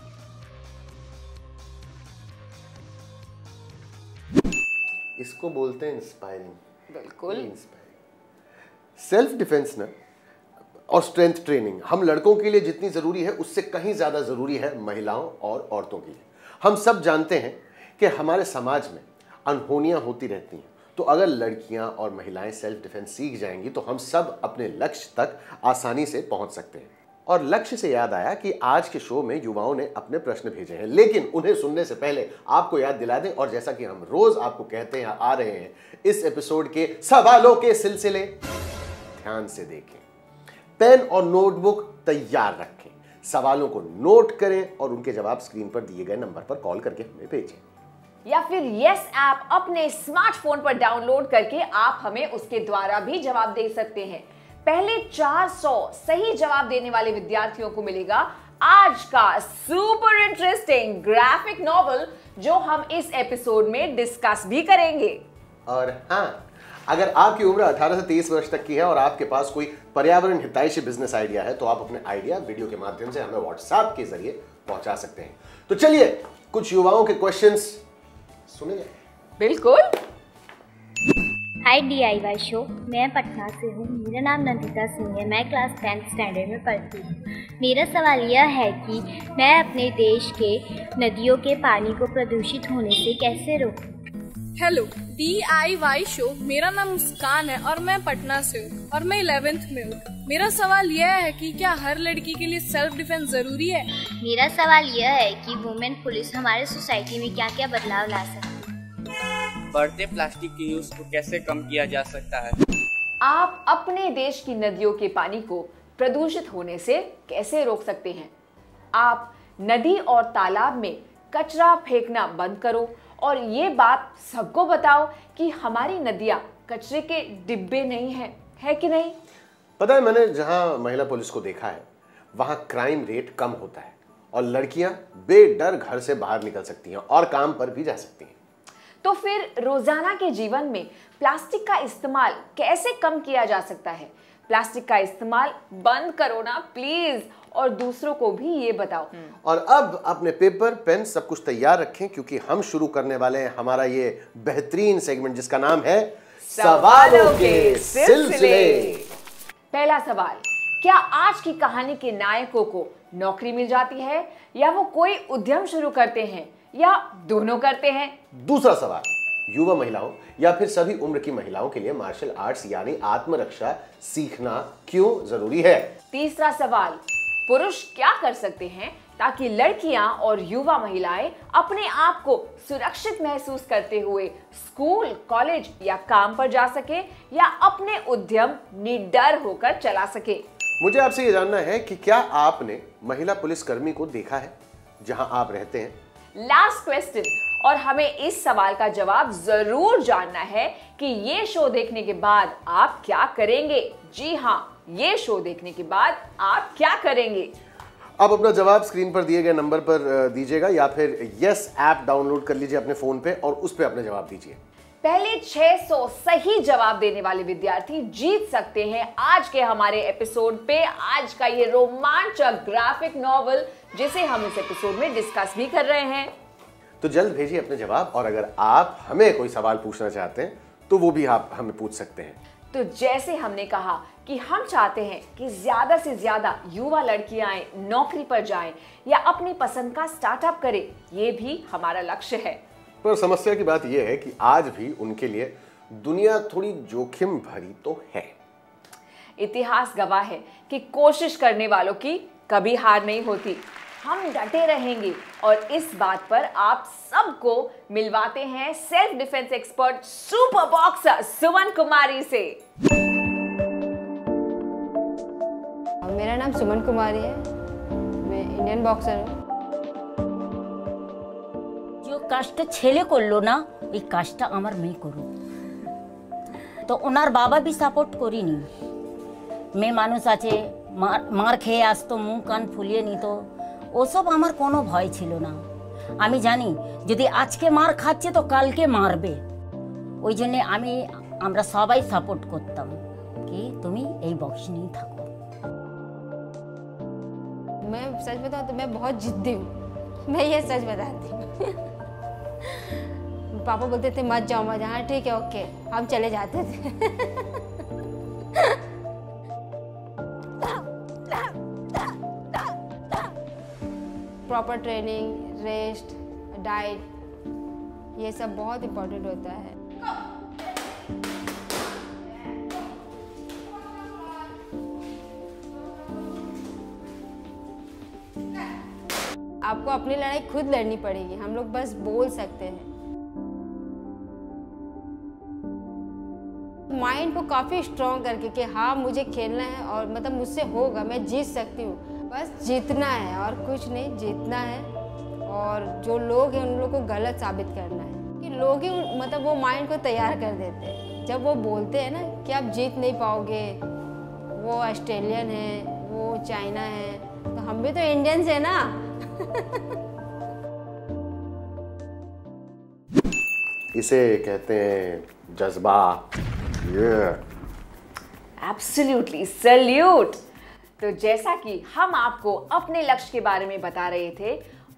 इसको बोलते हैं इंस्पायरिंग। बिल्कुल इंस्पायरिंग। सेल्फ डिफेंस ना और स्ट्रेंथ ट्रेनिंग हम लड़कों के लिए जितनी ज़रूरी है उससे कहीं ज़्यादा ज़रूरी है महिलाओं और औरतों के लिए। हम सब जानते हैं कि हमारे समाज में अनहोनियाँ होती रहती हैं, तो अगर लड़कियां और महिलाएं सेल्फ डिफेंस सीख जाएंगी तो हम सब अपने लक्ष्य तक आसानी से पहुंच सकते हैं। और लक्ष्य से याद आया कि आज के शो में युवाओं ने अपने प्रश्न भेजे हैं, लेकिन उन्हें सुनने से पहले आपको याद दिला दें, और जैसा कि हम रोज आपको कहते हैं आ रहे हैं, इस एपिसोड के सवालों के सिलसिले ध्यान से देखें, पेन और नोटबुक तैयार रखें, सवालों को नोट करें और उनके जवाब स्क्रीन पर दिए गए नंबर पर कॉल करके हमें भेजें, या फिर यस ऐप अपने स्मार्टफोन पर डाउनलोड करके आप हमें उसके द्वारा भी जवाब दे सकते हैं। पहले 400 सही जवाब देने वाले विद्यार्थियों को मिलेगा आज का सुपर इंटरेस्टिंग ग्राफिक नॉवल जो हम इस एपिसोड में डिस्कस भी करेंगे। और हाँ, अगर आपकी उम्र 18 से 23 वर्ष तक की है और आपके पास कोई पर्यावरण हितैषी बिजनेस आइडिया है तो आप अपने आइडिया वीडियो के माध्यम से हमें व्हाट्सएप के जरिए पहुंचा सकते हैं। तो चलिए कुछ युवाओं के क्वेश्चंस सुने जाए। बिल्कुल। हाय DIY शो, मैं पटना से हूँ। मेरा नाम नंदिता सिंह है। मैं क्लास 10th स्टैंडर्ड में पढ़ती हूँ। मेरा सवाल यह है कि मैं अपने देश के नदियों के पानी को प्रदूषित होने से कैसे रोकूं? हेलो DIY शो, मेरा नाम मुस्कान है और मैं पटना से हूँ और मैं 11th में हूँ। मेरा सवाल यह है कि क्या हर लड़की के लिए सेल्फ डिफेंस जरूरी है? मेरा सवाल यह है कि वुमेन पुलिस हमारे सोसाइटी में क्या क्या बदलाव ला सकती है? बढ़ते प्लास्टिक के यूज को कैसे कम किया जा सकता है? आप अपने देश की नदियों के पानी को प्रदूषित होने से कैसे रोक सकते हैं? आप नदी और तालाब में कचरा फेंकना बंद करो और ये बात सबको बताओ कि हमारी नदियां कचरे के डिब्बे नहीं है कि नहीं? पता है, मैंने जहां महिला पुलिस को देखा है वहां क्राइम रेट कम होता है और लड़कियां बेडर घर से बाहर निकल सकती हैं और काम पर भी जा सकती हैं। तो फिर रोजाना के जीवन में प्लास्टिक का इस्तेमाल कैसे कम किया जा सकता है? प्लास्टिक का इस्तेमाल बंद करो ना प्लीज, और दूसरों को भी ये बताओ। और अब अपने पेपर, पेन सब कुछ तैयार रखें क्योंकि हम शुरू करने वाले हैं हमारा ये बेहतरीन सेगमेंट जिसका नाम है सवालों के सिलसिले। पहला सवाल, क्या आज की कहानी के नायकों को नौकरी मिल जाती है या वो कोई उद्यम शुरू करते हैं या दोनों करते हैं? दूसरा सवाल, युवा महिलाओं या फिर सभी उम्र की महिलाओं के लिए मार्शल आर्ट्स यानी आत्मरक्षा सीखना क्यों जरूरी है? तीसरा सवाल, पुरुष क्या कर सकते हैं ताकि लड़कियां और युवा महिलाएं अपने आप को सुरक्षित महसूस करते हुए स्कूल, कॉलेज या काम पर जा सके या अपने उद्यम निडर होकर चला सके? मुझे आपसे ये जानना है कि क्या आपने महिला पुलिसकर्मी को देखा है जहां आप रहते हैं? लास्ट क्वेश्चन, और हमें इस सवाल का जवाब जरूर जानना है कि ये शो देखने के बाद आप क्या करेंगे। जी हाँ, ये शो देखने के बाद आप क्या करेंगे? आप अपना जवाब स्क्रीन पर दिए गए नंबर पर दीजिएगा या फिर यस ऐप डाउनलोड कर लीजिए अपने फोन पे और उस पे अपने जवाब दीजिए। पहले 600 सही जवाब देने वाले विद्यार्थी जीत सकते हैं आज के हमारे एपिसोड पे आज का ये रोमांचक ग्राफिक नॉवल जिसे हम इस एपिसोड में डिस्कस भी कर रहे हैं। तो जल्द भेजिए अपने जवाब, और अगर आप हमें कोई सवाल पूछना चाहते हैं तो वो भी आप हमें पूछ सकते हैं। तो जैसे हमने कहा कि हम चाहते हैं कि ज्यादा से ज्यादा युवा लड़कियां नौकरी पर जाएं या अपनी पसंद का स्टार्टअप करें, ये भी हमारा लक्ष्य है। पर समस्या की बात यह है कि आज भी उनके लिए दुनिया थोड़ी जोखिम भरी तो है। इतिहास गवाह है कि कोशिश करने वालों की कभी हार नहीं होती। हम डटे रहेंगे और इस बात पर आप सबको मिलवाते हैं self defence expert super boxer Suman Kumari से। मेरा नाम सुमन कुमारी है, मैं इंडियन बॉक्सर हूँ। जो কাজটা ছেলে করলো না এই কাজটা আমার মেয়ে করুক, তো ওনার বাবা भी সাপোর্ট করিনি। মেয়ে মানুষ আছে, মার খেয়ে আসতো, মুখ কান ফুলিয়ে নিত, ওসব আমার কোনো ভয় ছিল না। আমি জানি যদি আজকে মার খাচ্ছে তো কালকে মারবে, ওই জন্য আমরা সবাই সাপোর্ট করতাম कि তুমি এই বক্স নিয়ে থাকো। मैं सच बताऊं तो मैं बहुत जिद्दी हूँ, मैं ये सच बताती हूँ। पापा बोलते थे मत जाओ मत जाओ, हाँ ठीक है ओके, हम चले जाते थे। प्रॉपर ट्रेनिंग, रेस्ट, डाइट, ये सब बहुत इम्पोर्टेंट होता है। आपको अपनी लड़ाई खुद लड़नी पड़ेगी, हम लोग बस बोल सकते हैं। माइंड को काफ़ी स्ट्रॉन्ग करके कि हाँ मुझे खेलना है और मतलब मुझसे होगा, मैं जीत सकती हूँ, बस जीतना है और कुछ नहीं, जीतना है। और जो लोग हैं उन लोगों को गलत साबित करना है कि लोग ही मतलब वो माइंड को तैयार कर देते हैं। जब वो बोलते हैं ना कि आप जीत नहीं पाओगे, वो ऑस्ट्रेलियन है, वो चाइना है, तो हम भी तो इंडियंस है ना। इसे कहते हैं जज्बा। Absolutely salute. तो जैसा कि हम आपको अपने लक्ष्य के बारे में बता रहे थे,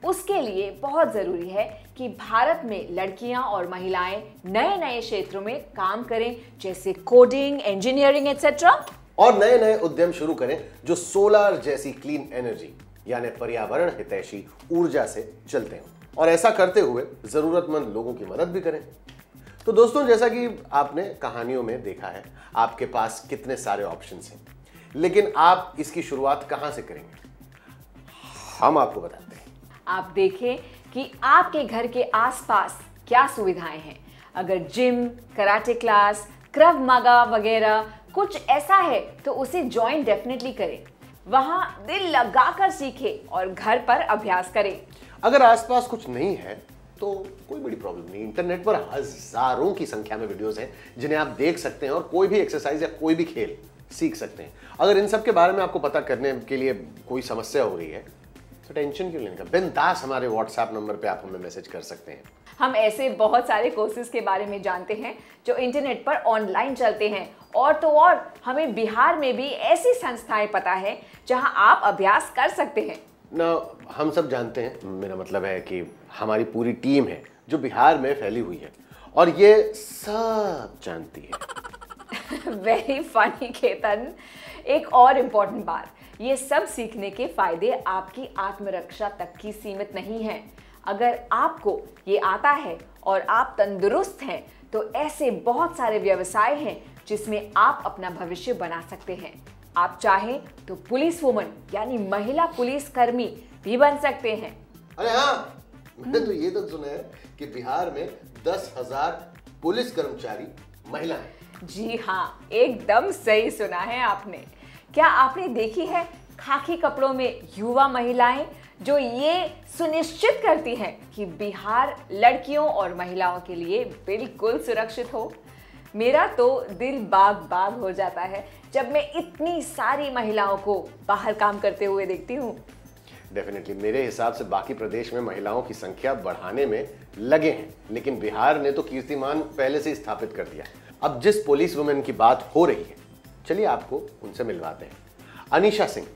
उसके लिए बहुत जरूरी है कि भारत में लड़कियां और महिलाएं नए नए क्षेत्रों में काम करें, जैसे कोडिंग, इंजीनियरिंग एटसेट्रा, और नए नए उद्यम शुरू करें जो सोलर जैसी क्लीन एनर्जी यानी पर्यावरण हितैषी ऊर्जा से चलते हैं, और ऐसा करते हुए जरूरतमंद लोगों की मदद भी करें। तो दोस्तों, जैसा कि आपने कहानियों में देखा है, आपके पास कितने सारे ऑप्शंस हैं, लेकिन आप इसकी शुरुआत कहां से करेंगे, हम आपको बताते हैं। आप देखें कि आपके घर के आसपास क्या सुविधाएं हैं। अगर जिम, कराटे क्लास, क्रव मागा वगैरह कुछ ऐसा है तो उसे ज्वाइन डेफिनेटली करें। वहां दिल लगाकर सीखें और घर पर अभ्यास करें। अगर आसपास कुछ नहीं है तो कोई बड़ी प्रॉब्लम नहीं। इंटरनेट पर हजारों की संख्या में वीडियोस हैं जिन्हें आप देख सकते हैं और कोई भी एक्सरसाइज या कोई भी खेल सीख सकते हैं। अगर इन सब के बारे में आपको पता करने के लिए कोई समस्या हो रही है तो टेंशन क्यों लेने का, बिंदास हमारे व्हाट्सएप नंबर पे आप हमें मैसेज कर सकते हैं। हम ऐसे बहुत सारे कोर्सेज के बारे में जानते हैं जो इंटरनेट पर ऑनलाइन चलते हैं, और तो और हमें बिहार में भी ऐसी संस्थाएं पता है जहां आप अभ्यास कर सकते हैं ना। हम सब जानते हैं, मेरा मतलब है कि हमारी पूरी टीम है जो बिहार में फैली हुई है और ये सब जानती है। Very funny Ketan. एक और इम्पोर्टेंट बात, ये सब सीखने के फायदे आपकी आत्मरक्षा तक ही सीमित नहीं हैं। अगर आपको ये आता है और आप तंदुरुस्त हैं तो ऐसे बहुत सारे व्यवसाय हैं जिसमें आप अपना भविष्य बना सकते हैं। आप चाहें तो पुलिस वुमन यानी महिला पुलिस कर्मी भी बन सकते हैं। अरे हाँ, मैंने तो ये तक सुना है कि बिहार में 10,000 पुलिस कर्मचारी महिला हैं। जी हाँ, एकदम सही सुना है आपने। क्या आपने देखी है खाकी कपड़ों में युवा महिलाएं जो ये सुनिश्चित करती हैं कि बिहार लड़कियों और महिलाओं के लिए बिल्कुल सुरक्षित हो? मेरा तो दिल बाग बाग हो जाता है जब मैं इतनी सारी महिलाओं को बाहर काम करते हुए देखती हूँ। डेफिनेटली मेरे हिसाब से बाकी प्रदेश में महिलाओं की संख्या बढ़ाने में लगे हैं, लेकिन बिहार ने तो कीर्तिमान पहले से ही स्थापित कर दिया। अब जिस पुलिस वुमेन की बात हो रही है, चलिए आपको उनसे मिलवाते हैं। अनीशा सिंह,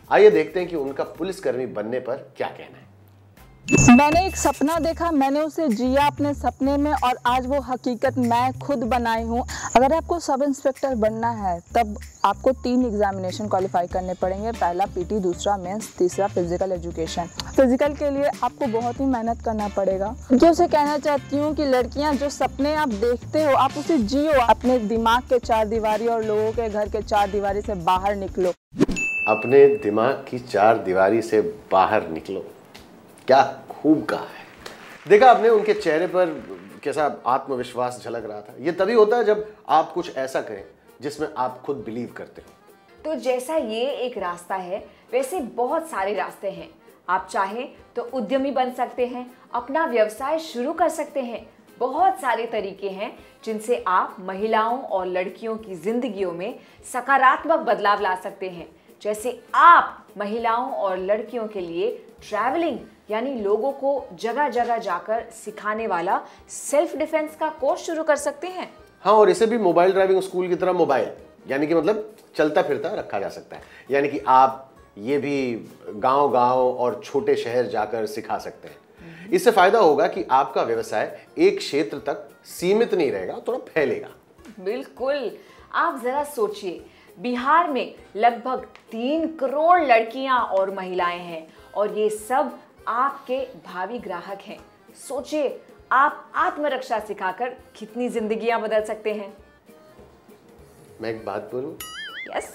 आइए देखते हैं कि उनका पुलिसकर्मी बनने पर क्या कहना है। मैंने एक सपना देखा, मैंने उसे जिया अपने सपने में और आज वो हकीकत मैं खुद बनाई हूँ। अगर आपको सब इंस्पेक्टर बनना है तब आपको 3 एग्जामिनेशन क्वालिफाई करने पड़ेंगे। पहला पीटी, दूसरा मेंस, तीसरा फिजिकल एजुकेशन। फिजिकल के लिए आपको बहुत ही मेहनत करना पड़ेगा। जो उसे कहना चाहती हूँ कि लड़कियाँ, जो सपने आप देखते हो आप उसे जियो। अपने दिमाग के 4 दीवारी और लोगों के घर के 4 दीवारी से बाहर निकलो। अपने दिमाग की 4 दीवारी से बाहर निकलो, क्या खूब कहा है। देखा आपने उनके चेहरे पर कैसा आत्मविश्वास झलक रहा था। ये तभी होता है जब आप कुछ ऐसा करें जिसमें आप खुद बिलीव करते हो। तो जैसा ये एक रास्ता है, वैसे बहुत सारे रास्ते हैं। आप चाहें तो उद्यमी बन सकते हैं, अपना व्यवसाय शुरू कर सकते हैं। बहुत सारे तरीके हैं जिनसे आप महिलाओं और लड़कियों की जिंदगियों में सकारात्मक बदलाव ला सकते हैं। जैसे आप महिलाओं और लड़कियों के लिए ट्रैवलिंग यानी लोगों को जगह जगह जाकर सिखाने वाला सेल्फ डिफेंस का कोर्स शुरू कर सकते हैं। हाँ, और इसे भी मोबाइल ड्राइविंग स्कूल की तरह मोबाइल यानी कि मतलब चलता फिरता रखा जा सकता है। यानी कि आप ये भी गांव-गांव और छोटे शहर जाकर सिखा सकते हैं। इससे फायदा होगा कि आपका व्यवसाय एक क्षेत्र तक सीमित नहीं रहेगा, थोड़ा फैलेगा। बिल्कुल। आप जरा सोचिए, बिहार में लगभग 3 करोड़ लड़कियां और महिलाएं हैं और ये सब आपके भावी ग्राहक हैं। सोचिए, आप आत्मरक्षा सिखाकर कितनी जिंदगियां बदल सकते हैं। मैं एक बात बोलूं? Yes.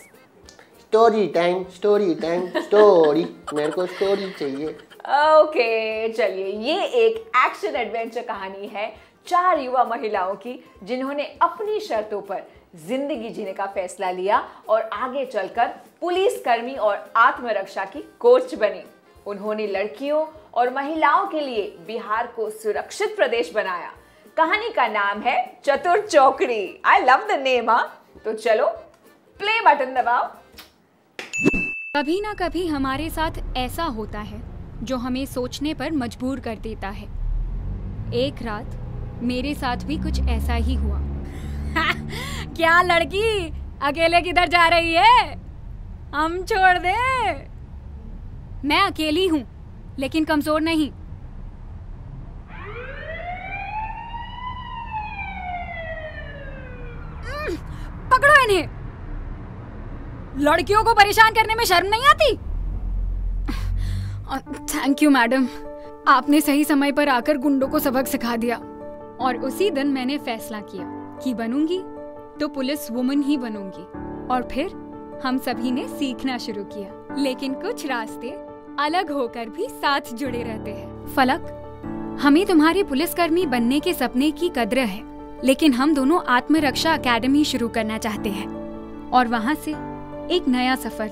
Story time, story time, story. मेरे को स्टोरी चाहिए। ओके, चलिए, ये एक एक्शन एडवेंचर कहानी है 4 युवा महिलाओं की जिन्होंने अपनी शर्तों पर जिंदगी जीने का फैसला लिया और आगे चलकर पुलिसकर्मी और आत्मरक्षा की कोच बनी। उन्होंने लड़कियों और महिलाओं के लिए बिहार को सुरक्षित प्रदेश बनाया। कहानी का नाम है चतुर चौकड़ी। I love the name. तो चलो प्ले बटन दबाओ। कभी ना कभी हमारे साथ ऐसा होता है जो हमें सोचने पर मजबूर कर देता है। एक रात मेरे साथ भी कुछ ऐसा ही हुआ। क्या लड़की अकेले किधर जा रही है? हम छोड़ दे। मैं अकेली हूँ लेकिन कमजोर नहीं। पकड़ो इन्हें। लड़कियों को परेशान करने में शर्म नहीं आती? थैंक यू मैडम, आपने सही समय पर आकर गुंडों को सबक सिखा दिया। और उसी दिन मैंने फैसला किया कि बनूंगी तो पुलिस वुमन ही बनूंगी। और फिर हम सभी ने सीखना शुरू किया। लेकिन कुछ रास्ते अलग होकर भी साथ जुड़े रहते हैं। फलक, हमें तुम्हारे पुलिसकर्मी बनने के सपने की कद्र है, लेकिन हम दोनों आत्मरक्षा एकेडमी शुरू करना चाहते हैं। और वहाँ से एक नया सफर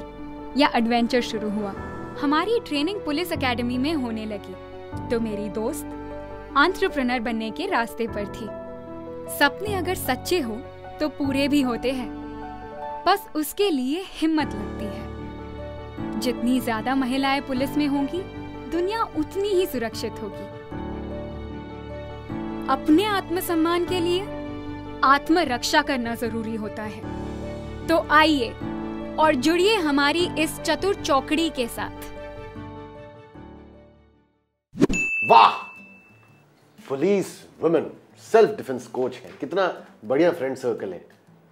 या एडवेंचर शुरू हुआ। हमारी ट्रेनिंग पुलिस एकेडमी में होने लगी तो मेरी दोस्त एंटरप्रेन्योर बनने के रास्ते पर थी। सपने अगर सच्चे हो तो पूरे भी होते हैं, बस उसके लिए हिम्मत लगती है। जितनी ज्यादा महिलाएं पुलिस में होंगी, दुनिया उतनी ही सुरक्षित होगी। अपने आत्मसम्मान के लिए आत्मरक्षा करना जरूरी होता है। तो आइए और जुड़िए हमारी इस चतुर चौकड़ी के साथ। वाह, police women self defence coach है, कितना बढ़िया फ्रेंड सर्कल है।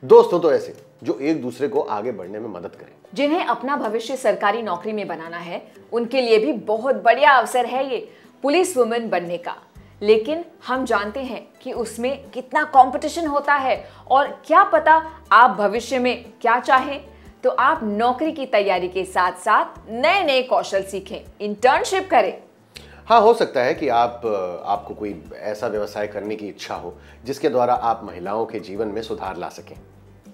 दोस्त हो तो ऐसे जो एक दूसरे को आगे बढ़ने में मदद करें। जिन्हें अपना भविष्य सरकारी नौकरी में बनाना है, उनके लिए भी बहुत बढ़िया अवसर है ये पुलिस वुमेन बनने का। लेकिन हम जानते हैं कि उसमें कितना कंपटीशन होता है और क्या पता आप भविष्य में क्या चाहें। तो आप नौकरी की तैयारी के साथ साथ नए नए कौशल सीखें, इंटर्नशिप करें। हाँ, हो सकता है कि आपको कोई ऐसा व्यवसाय करने की इच्छा हो जिसके द्वारा आप महिलाओं के जीवन में सुधार ला सकें,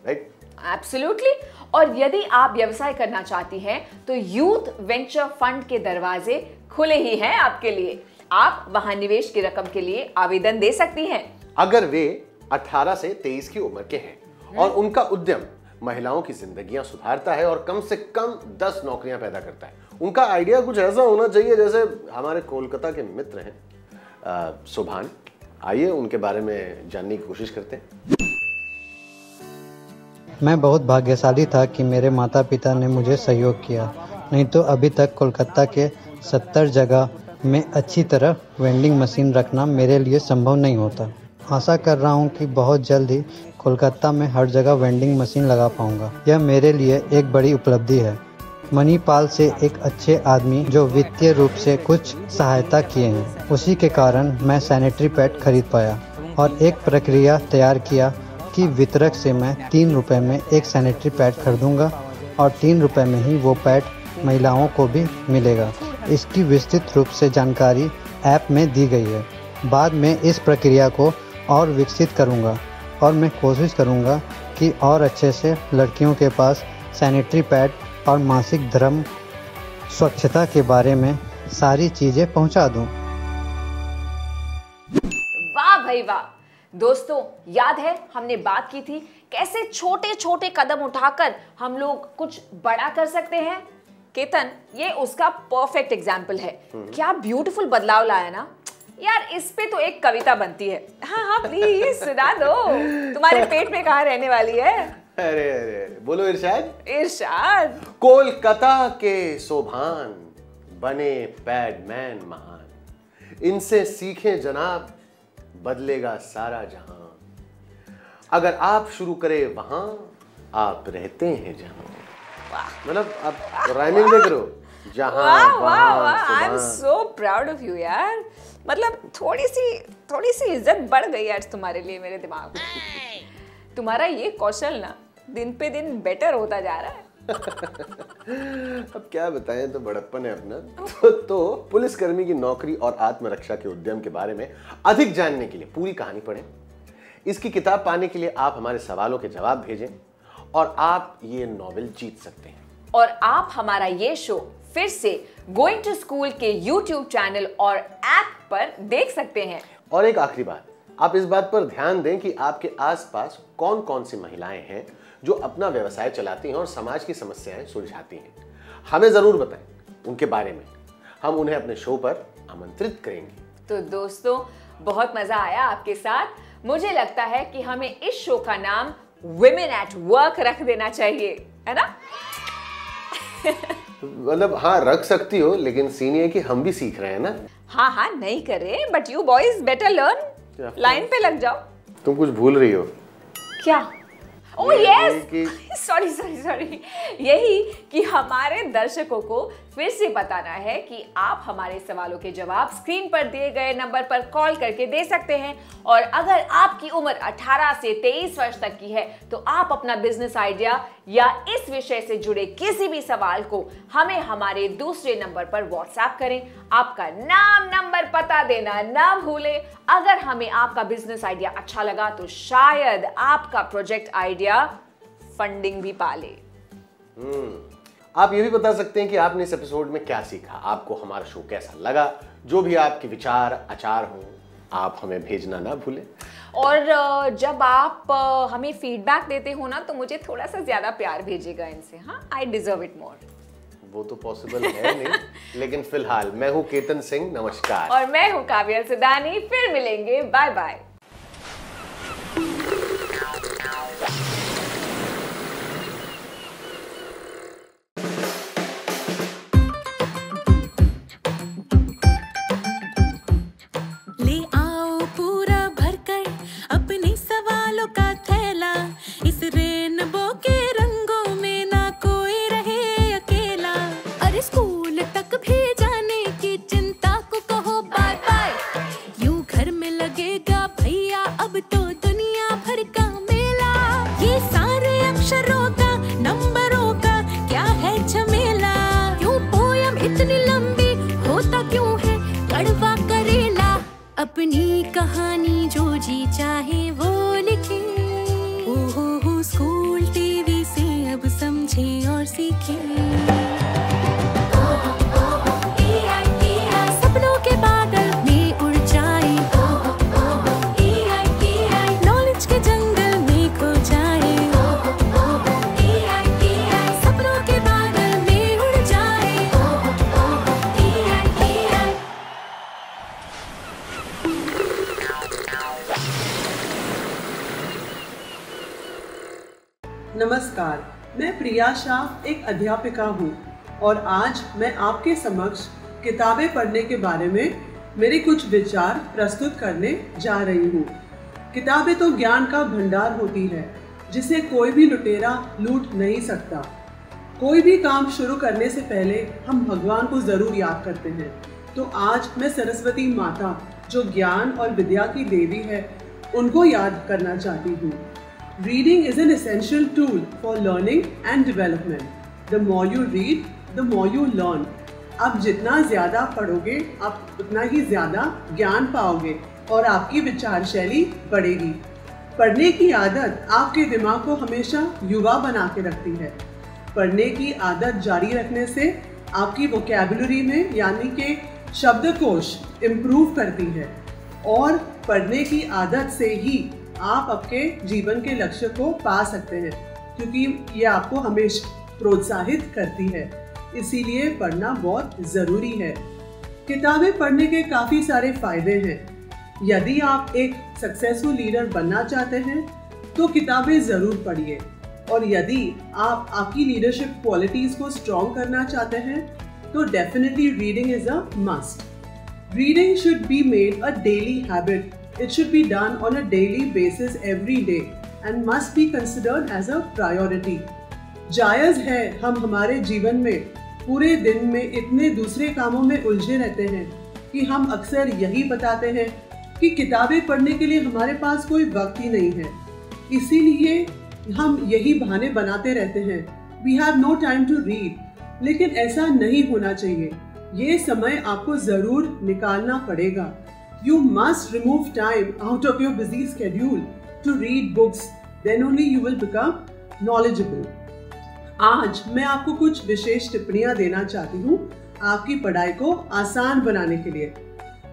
राइट? एब्सोल्युटली। और यदि आप व्यवसाय करना चाहती हैं तो यूथ वेंचर फंड के दरवाजे खुले ही हैं आपके लिए। आप वहां निवेश की रकम के लिए आवेदन दे सकती हैं अगर वे 18 से 23 की उम्र के हैं और उनका उद्यम महिलाओं की जिंदगियां सुधारता है और कम से कम 10 नौकरियां पैदा करता है। उनका आइडिया कुछ ऐसा होना चाहिए जैसे हमारे कोलकाता के मित्र हैं सुभान। आइए उनके बारे में जानने की कोशिश करते हैं। मैं बहुत भाग्यशाली था कि मेरे माता पिता ने मुझे सहयोग किया, नहीं तो अभी तक कोलकाता के 70 जगह में अच्छी तरह वेंडिंग मशीन रखना मेरे लिए संभव नहीं होता। आशा कर रहा हूँ कि बहुत जल्द ही कोलकाता में हर जगह वेंडिंग मशीन लगा पाऊंगा। यह मेरे लिए एक बड़ी उपलब्धि है। मणिपाल से एक अच्छे आदमी जो वित्तीय रूप से कुछ सहायता किए हैं, उसी के कारण मैं सैनिटरी पैड खरीद पाया और एक प्रक्रिया तैयार किया कि वितरक से मैं 3 रुपए में एक सैनिटरी पैड खरीदूंगा और 3 रुपए में ही वो पैड महिलाओं को भी मिलेगा। इसकी विस्तृत रूप से जानकारी ऐप में दी गई है। बाद में इस प्रक्रिया को और विकसित करूंगा और मैं कोशिश करूंगा कि और अच्छे से लड़कियों के पास सैनिटरी पैड और मासिक धर्म स्वच्छता के बारे में सारी चीजें पहुंचा दूं। वाह भाई वाह। दोस्तों, याद है हमने बात की थी कैसे छोटे छोटे कदम उठाकर हम लोग कुछ बड़ा कर सकते हैं। केतन, ये उसका परफेक्ट एग्जाम्पल है। क्या ब्यूटीफुल बदलाव लाया ना यार। इस पे तो एक कविता बनती है। हाँ हाँ प्लीज सुना दो, तुम्हारे पेट में कहाँ रहने वाली है। अरे अरे बोलो इरशाद। इरशाद। कोलकाता के सोभान बने पैडमैन महान, इनसे सीखें जनाब, बदलेगा सारा जहां। अगर आप शुरू करें वहां, आप रहते हैं जहां। मतलब आप राइमिंग में करो, जहां I am so proud of you यार। मतलब थोड़ी सी इज्जत बढ़ गई आज तुम्हारे लिए मेरे दिमाग में। तुम्हारा ये कौशल ना दिन पे दिन बेटर होता जा रहा है। अब क्या बताएं, तो बड़प्पन है अपना। तो पुलिसकर्मी की नौकरी और आत्मरक्षा के उद्यम के बारे में अधिक जानने के लिए पूरी कहानी पढ़ें। इसकी किताब पाने के लिए आप हमारे सवालों के जवाब भेजें और आप ये नॉवेल जीत सकते हैं। और आप हमारा ये शो फिर से गोइंग टू स्कूल के YouTube चैनल और ऐप पर देख सकते हैं। और एक आखिरी बात, आप इस बात पर ध्यान दें कि आपके आसपास कौन कौन सी महिलाएं हैं जो अपना व्यवसाय चलाती हैं और समाज की समस्याएं सुलझाती हैं। हमें जरूर बताएं उनके बारे में, हम उन्हें अपने शो पर आमंत्रित करेंगे। तो दोस्तों, बहुत मजा आया आपके साथ। मुझे लगता है कि हमें इस शो का नाम Women at Work रख देना चाहिए, है ना? मतलब हाँ, रख सकती हो, लेकिन सीन ये कि हम भी सीख रहे हैं ना। हाँ हाँ, नहीं कर रहे, but you boys better learn. Line पे लग जाओ। तुम कुछ भूल रही हो क्या? ओह यस, सॉरी, यही कि हमारे दर्शकों को फिर से बताना है कि आप हमारे सवालों के जवाब स्क्रीन पर दिए गए नंबर पर कॉल करके दे सकते हैं। और अगर आपकी उम्र 18 से 23 वर्ष तक की है तो आप अपना बिजनेस आइडिया या इस विषय से जुड़े किसी भी सवाल को हमें हमारे दूसरे नंबर पर व्हाट्सएप करें। आपका नाम, नंबर, पता देना ना भूलें। अगर हमें आपका बिजनेस आइडिया अच्छा लगा तो शायद आपका प्रोजेक्ट आइडिया फंडिंग भी पाले। आप ये भी बता सकते हैं कि आपने इस एपिसोड में क्या सीखा, आपको हमारा शो कैसा लगा। जो भी आपके विचार, आचार हो, आप हमें भेजना ना भूलें। और जब आप हमें फीडबैक देते हो ना, तो मुझे थोड़ा सा ज्यादा प्यार भेजिएगा इनसे। हाँ, आई डिजर्व इट मोर। वो तो पॉसिबल है नहीं, लेकिन फिलहाल मैं हूँ केतन सिंह, नमस्कार। और मैं हूँ काव्या सुदानी, फिर मिलेंगे, बाय बाय। ले आओ पूरा भरकर अपने सवालों का थैला, इस रेनबो के रंगों में ना कोई रहे अकेला। अरे स्कूल तक भी जाने की चिंता को कहो बाय बाय, यूं घर में लगेगा भैया अब तो दुनिया भर का मेला। ये सारे अक्षरों का नंबरों का क्या है झमेला, क्यों पोयम इतनी लंबी होता क्यों है कड़वा करेला। अपनी कहानी जो जी चाहे वो लिखे, ओहो स्कूल टीवी से अब समझे और सीखे। सपनों के बादल में उड़ जाए, नॉलेज के जंगल में खो जाए। सपनों के बादल में उड़ जाए। नमस्कार, मैं प्रिया शाह एक अध्यापिका हूँ और आज मैं आपके समक्ष किताबें पढ़ने के बारे में मेरे कुछ विचार प्रस्तुत करने जा रही हूँ। किताबें तो ज्ञान का भंडार होती है जिसे कोई भी लुटेरा लूट नहीं सकता। कोई भी काम शुरू करने से पहले हम भगवान को ज़रूर याद करते हैं, तो आज मैं सरस्वती माता जो ज्ञान और विद्या की देवी है उनको याद करना चाहती हूँ। Reading is an essential tool for learning and development. The more you read, the more you learn. आप जितना ज़्यादा पढ़ोगे, आप उतना ही ज़्यादा ज्ञान पाओगे और आपकी विचार शैली बढ़ेगी। पढ़ने की आदत आपके दिमाग को हमेशा युवा बना के रखती है। पढ़ने की आदत जारी रखने से आपकी वोकैबुलरी में यानी कि शब्दकोश इम्प्रूव करती है और पढ़ने की आदत से ही आप आपके जीवन के लक्ष्य को पा सकते हैं, क्योंकि ये आपको हमेशा प्रोत्साहित करती है। इसीलिए पढ़ना बहुत ज़रूरी है। किताबें पढ़ने के काफ़ी सारे फायदे हैं। यदि आप एक सक्सेसफुल लीडर बनना चाहते हैं तो किताबें ज़रूर पढ़िए, और यदि आप आपकी लीडरशिप क्वालिटीज़ को स्ट्रॉन्ग करना चाहते हैं तो definitely reading is a must. Reading should be made a daily habit. It should be done on a daily basis every day and must be considered as a priority. जायज़ है हम हमारे जीवन में पूरे दिन में इतने दूसरे कामों में उलझे रहते हैं कि हम अक्सर यही बताते हैं कि किताबें पढ़ने के लिए हमारे पास कोई वक्त ही नहीं है। इसीलिए हम यही बहाने बनाते रहते हैं, We have no time to read. लेकिन ऐसा नहीं होना चाहिए। ये समय आपको ज़रूर निकालना पड़ेगा। You must remove time out of your busy schedule to read books. Then only you will become knowledgeable. आज मैं आपको कुछ विशेष टिप्पणियां देना चाहती हूँ आपकी पढ़ाई को आसान बनाने के लिए।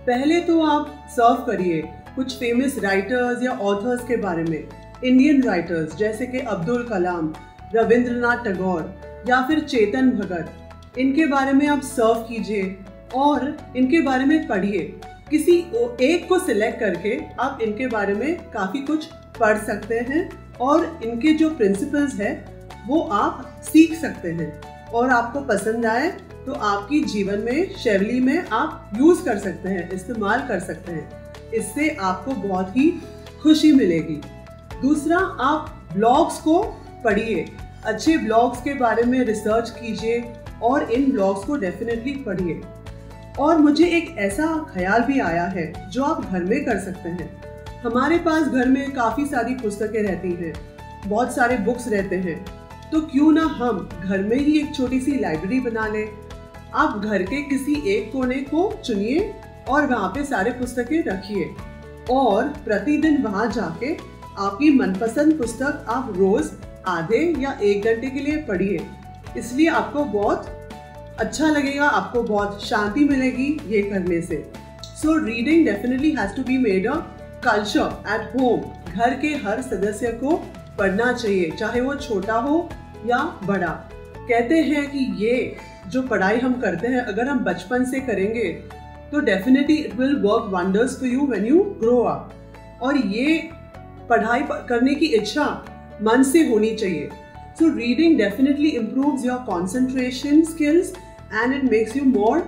पहले तो आप सर्व करिए कुछ फेमस राइटर्स या ऑथर्स के बारे में। इंडियन राइटर्स जैसे कि अब्दुल कलाम, रविंद्रनाथ टैगोर या फिर चेतन भगत, इनके बारे में आप सर्व कीजिए और इनके बारे में पढ़िए। किसी एक को सिलेक्ट करके आप इनके बारे में काफ़ी कुछ पढ़ सकते हैं और इनके जो प्रिंसिपल्स हैं वो आप सीख सकते हैं, और आपको पसंद आए तो आपकी जीवन में शैली में आप यूज़ कर सकते हैं, इस्तेमाल कर सकते हैं। इससे आपको बहुत ही खुशी मिलेगी। दूसरा, आप ब्लॉग्स को पढ़िए। अच्छे ब्लॉग्स के बारे में रिसर्च कीजिए और इन ब्लॉग्स को डेफिनेटली पढ़िए। और मुझे एक ऐसा ख्याल भी आया है जो आप घर में कर सकते हैं। हमारे पास घर में काफ़ी सारी पुस्तकें रहती हैं, बहुत सारे बुक्स रहते हैं, तो क्यों ना हम घर में ही एक छोटी सी लाइब्रेरी बना लें। आप घर के किसी एक कोने को चुनिए और वहाँ पे सारे पुस्तकें रखिए और प्रतिदिन वहाँ जाके आपकी मनपसंद पुस्तक आप रोज आधे या 1 घंटे के लिए पढ़िए। इसलिए आपको बहुत अच्छा लगेगा, आपको बहुत शांति मिलेगी ये करने से। So reading definitely has to be made a culture at home. घर के हर सदस्य को पढ़ना चाहिए, चाहे वो छोटा हो या बड़ा। कहते हैं कि ये जो पढ़ाई हम करते हैं अगर हम बचपन से करेंगे तो definitely it will work wonders for you when you grow up. और ये पढ़ाई करने की इच्छा मन से होनी चाहिए। So reading definitely improves your concentration skills and it makes you more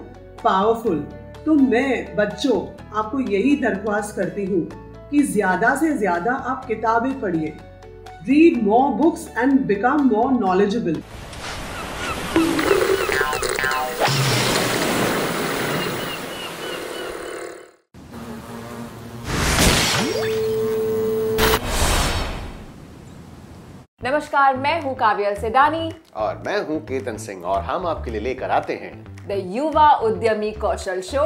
powerful. तो मैं बच्चों आपको यही दरख्वास्त करती हूँ कि ज्यादा से ज्यादा आप किताबें पढ़िए। Read more books and become more knowledgeable. नमस्कार, मैं हूँ काव्या सेदानी और मैं हूँ केतन सिंह और हम आपके लिए लेकर आते हैं द युवा उद्यमी कौशल शो।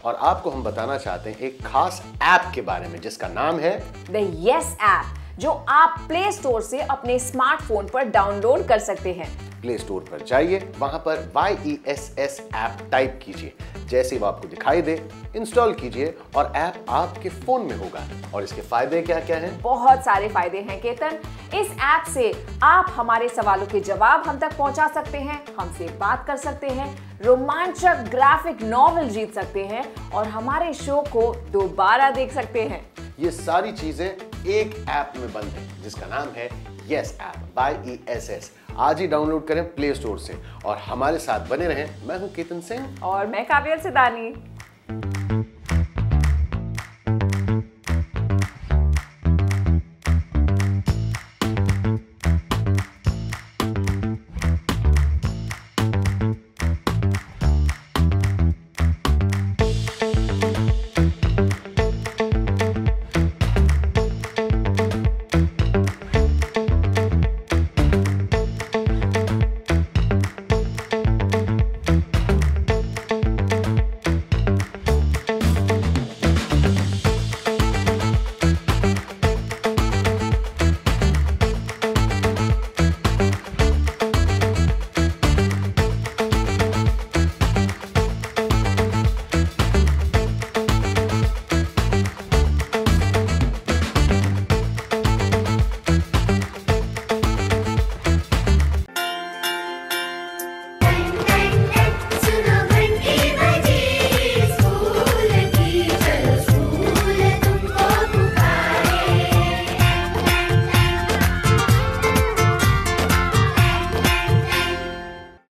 और आपको हम बताना चाहते हैं एक खास ऐप के बारे में जिसका नाम है द यस ऐप, जो आप प्ले स्टोर से अपने स्मार्टफोन पर डाउनलोड कर सकते हैं। प्ले स्टोर पर जाइए, वहां पर YESS ऐप टाइप कीजिए। जैसे ही वो आपको दिखाई दे इंस्टॉल कीजिए और ऐप आपके फोन में होगा। और इसके फायदे क्या क्या हैं? बहुत सारे फायदे हैं केतन। इस ऐप से आप हमारे सवालों के जवाब हम तक पहुंचा सकते हैं, हमसे बात कर सकते हैं, रोमांचक ग्राफिक नॉवेल जीत सकते हैं और हमारे शो को दोबारा देख सकते हैं। ये सारी चीजें एक ऐप में बंद है जिसका नाम है यस ऐप, YESS। आज ही डाउनलोड करें प्ले स्टोर से और हमारे साथ बने रहें। मैं हूं केतन सिंह और मैं काव्या सेदानी।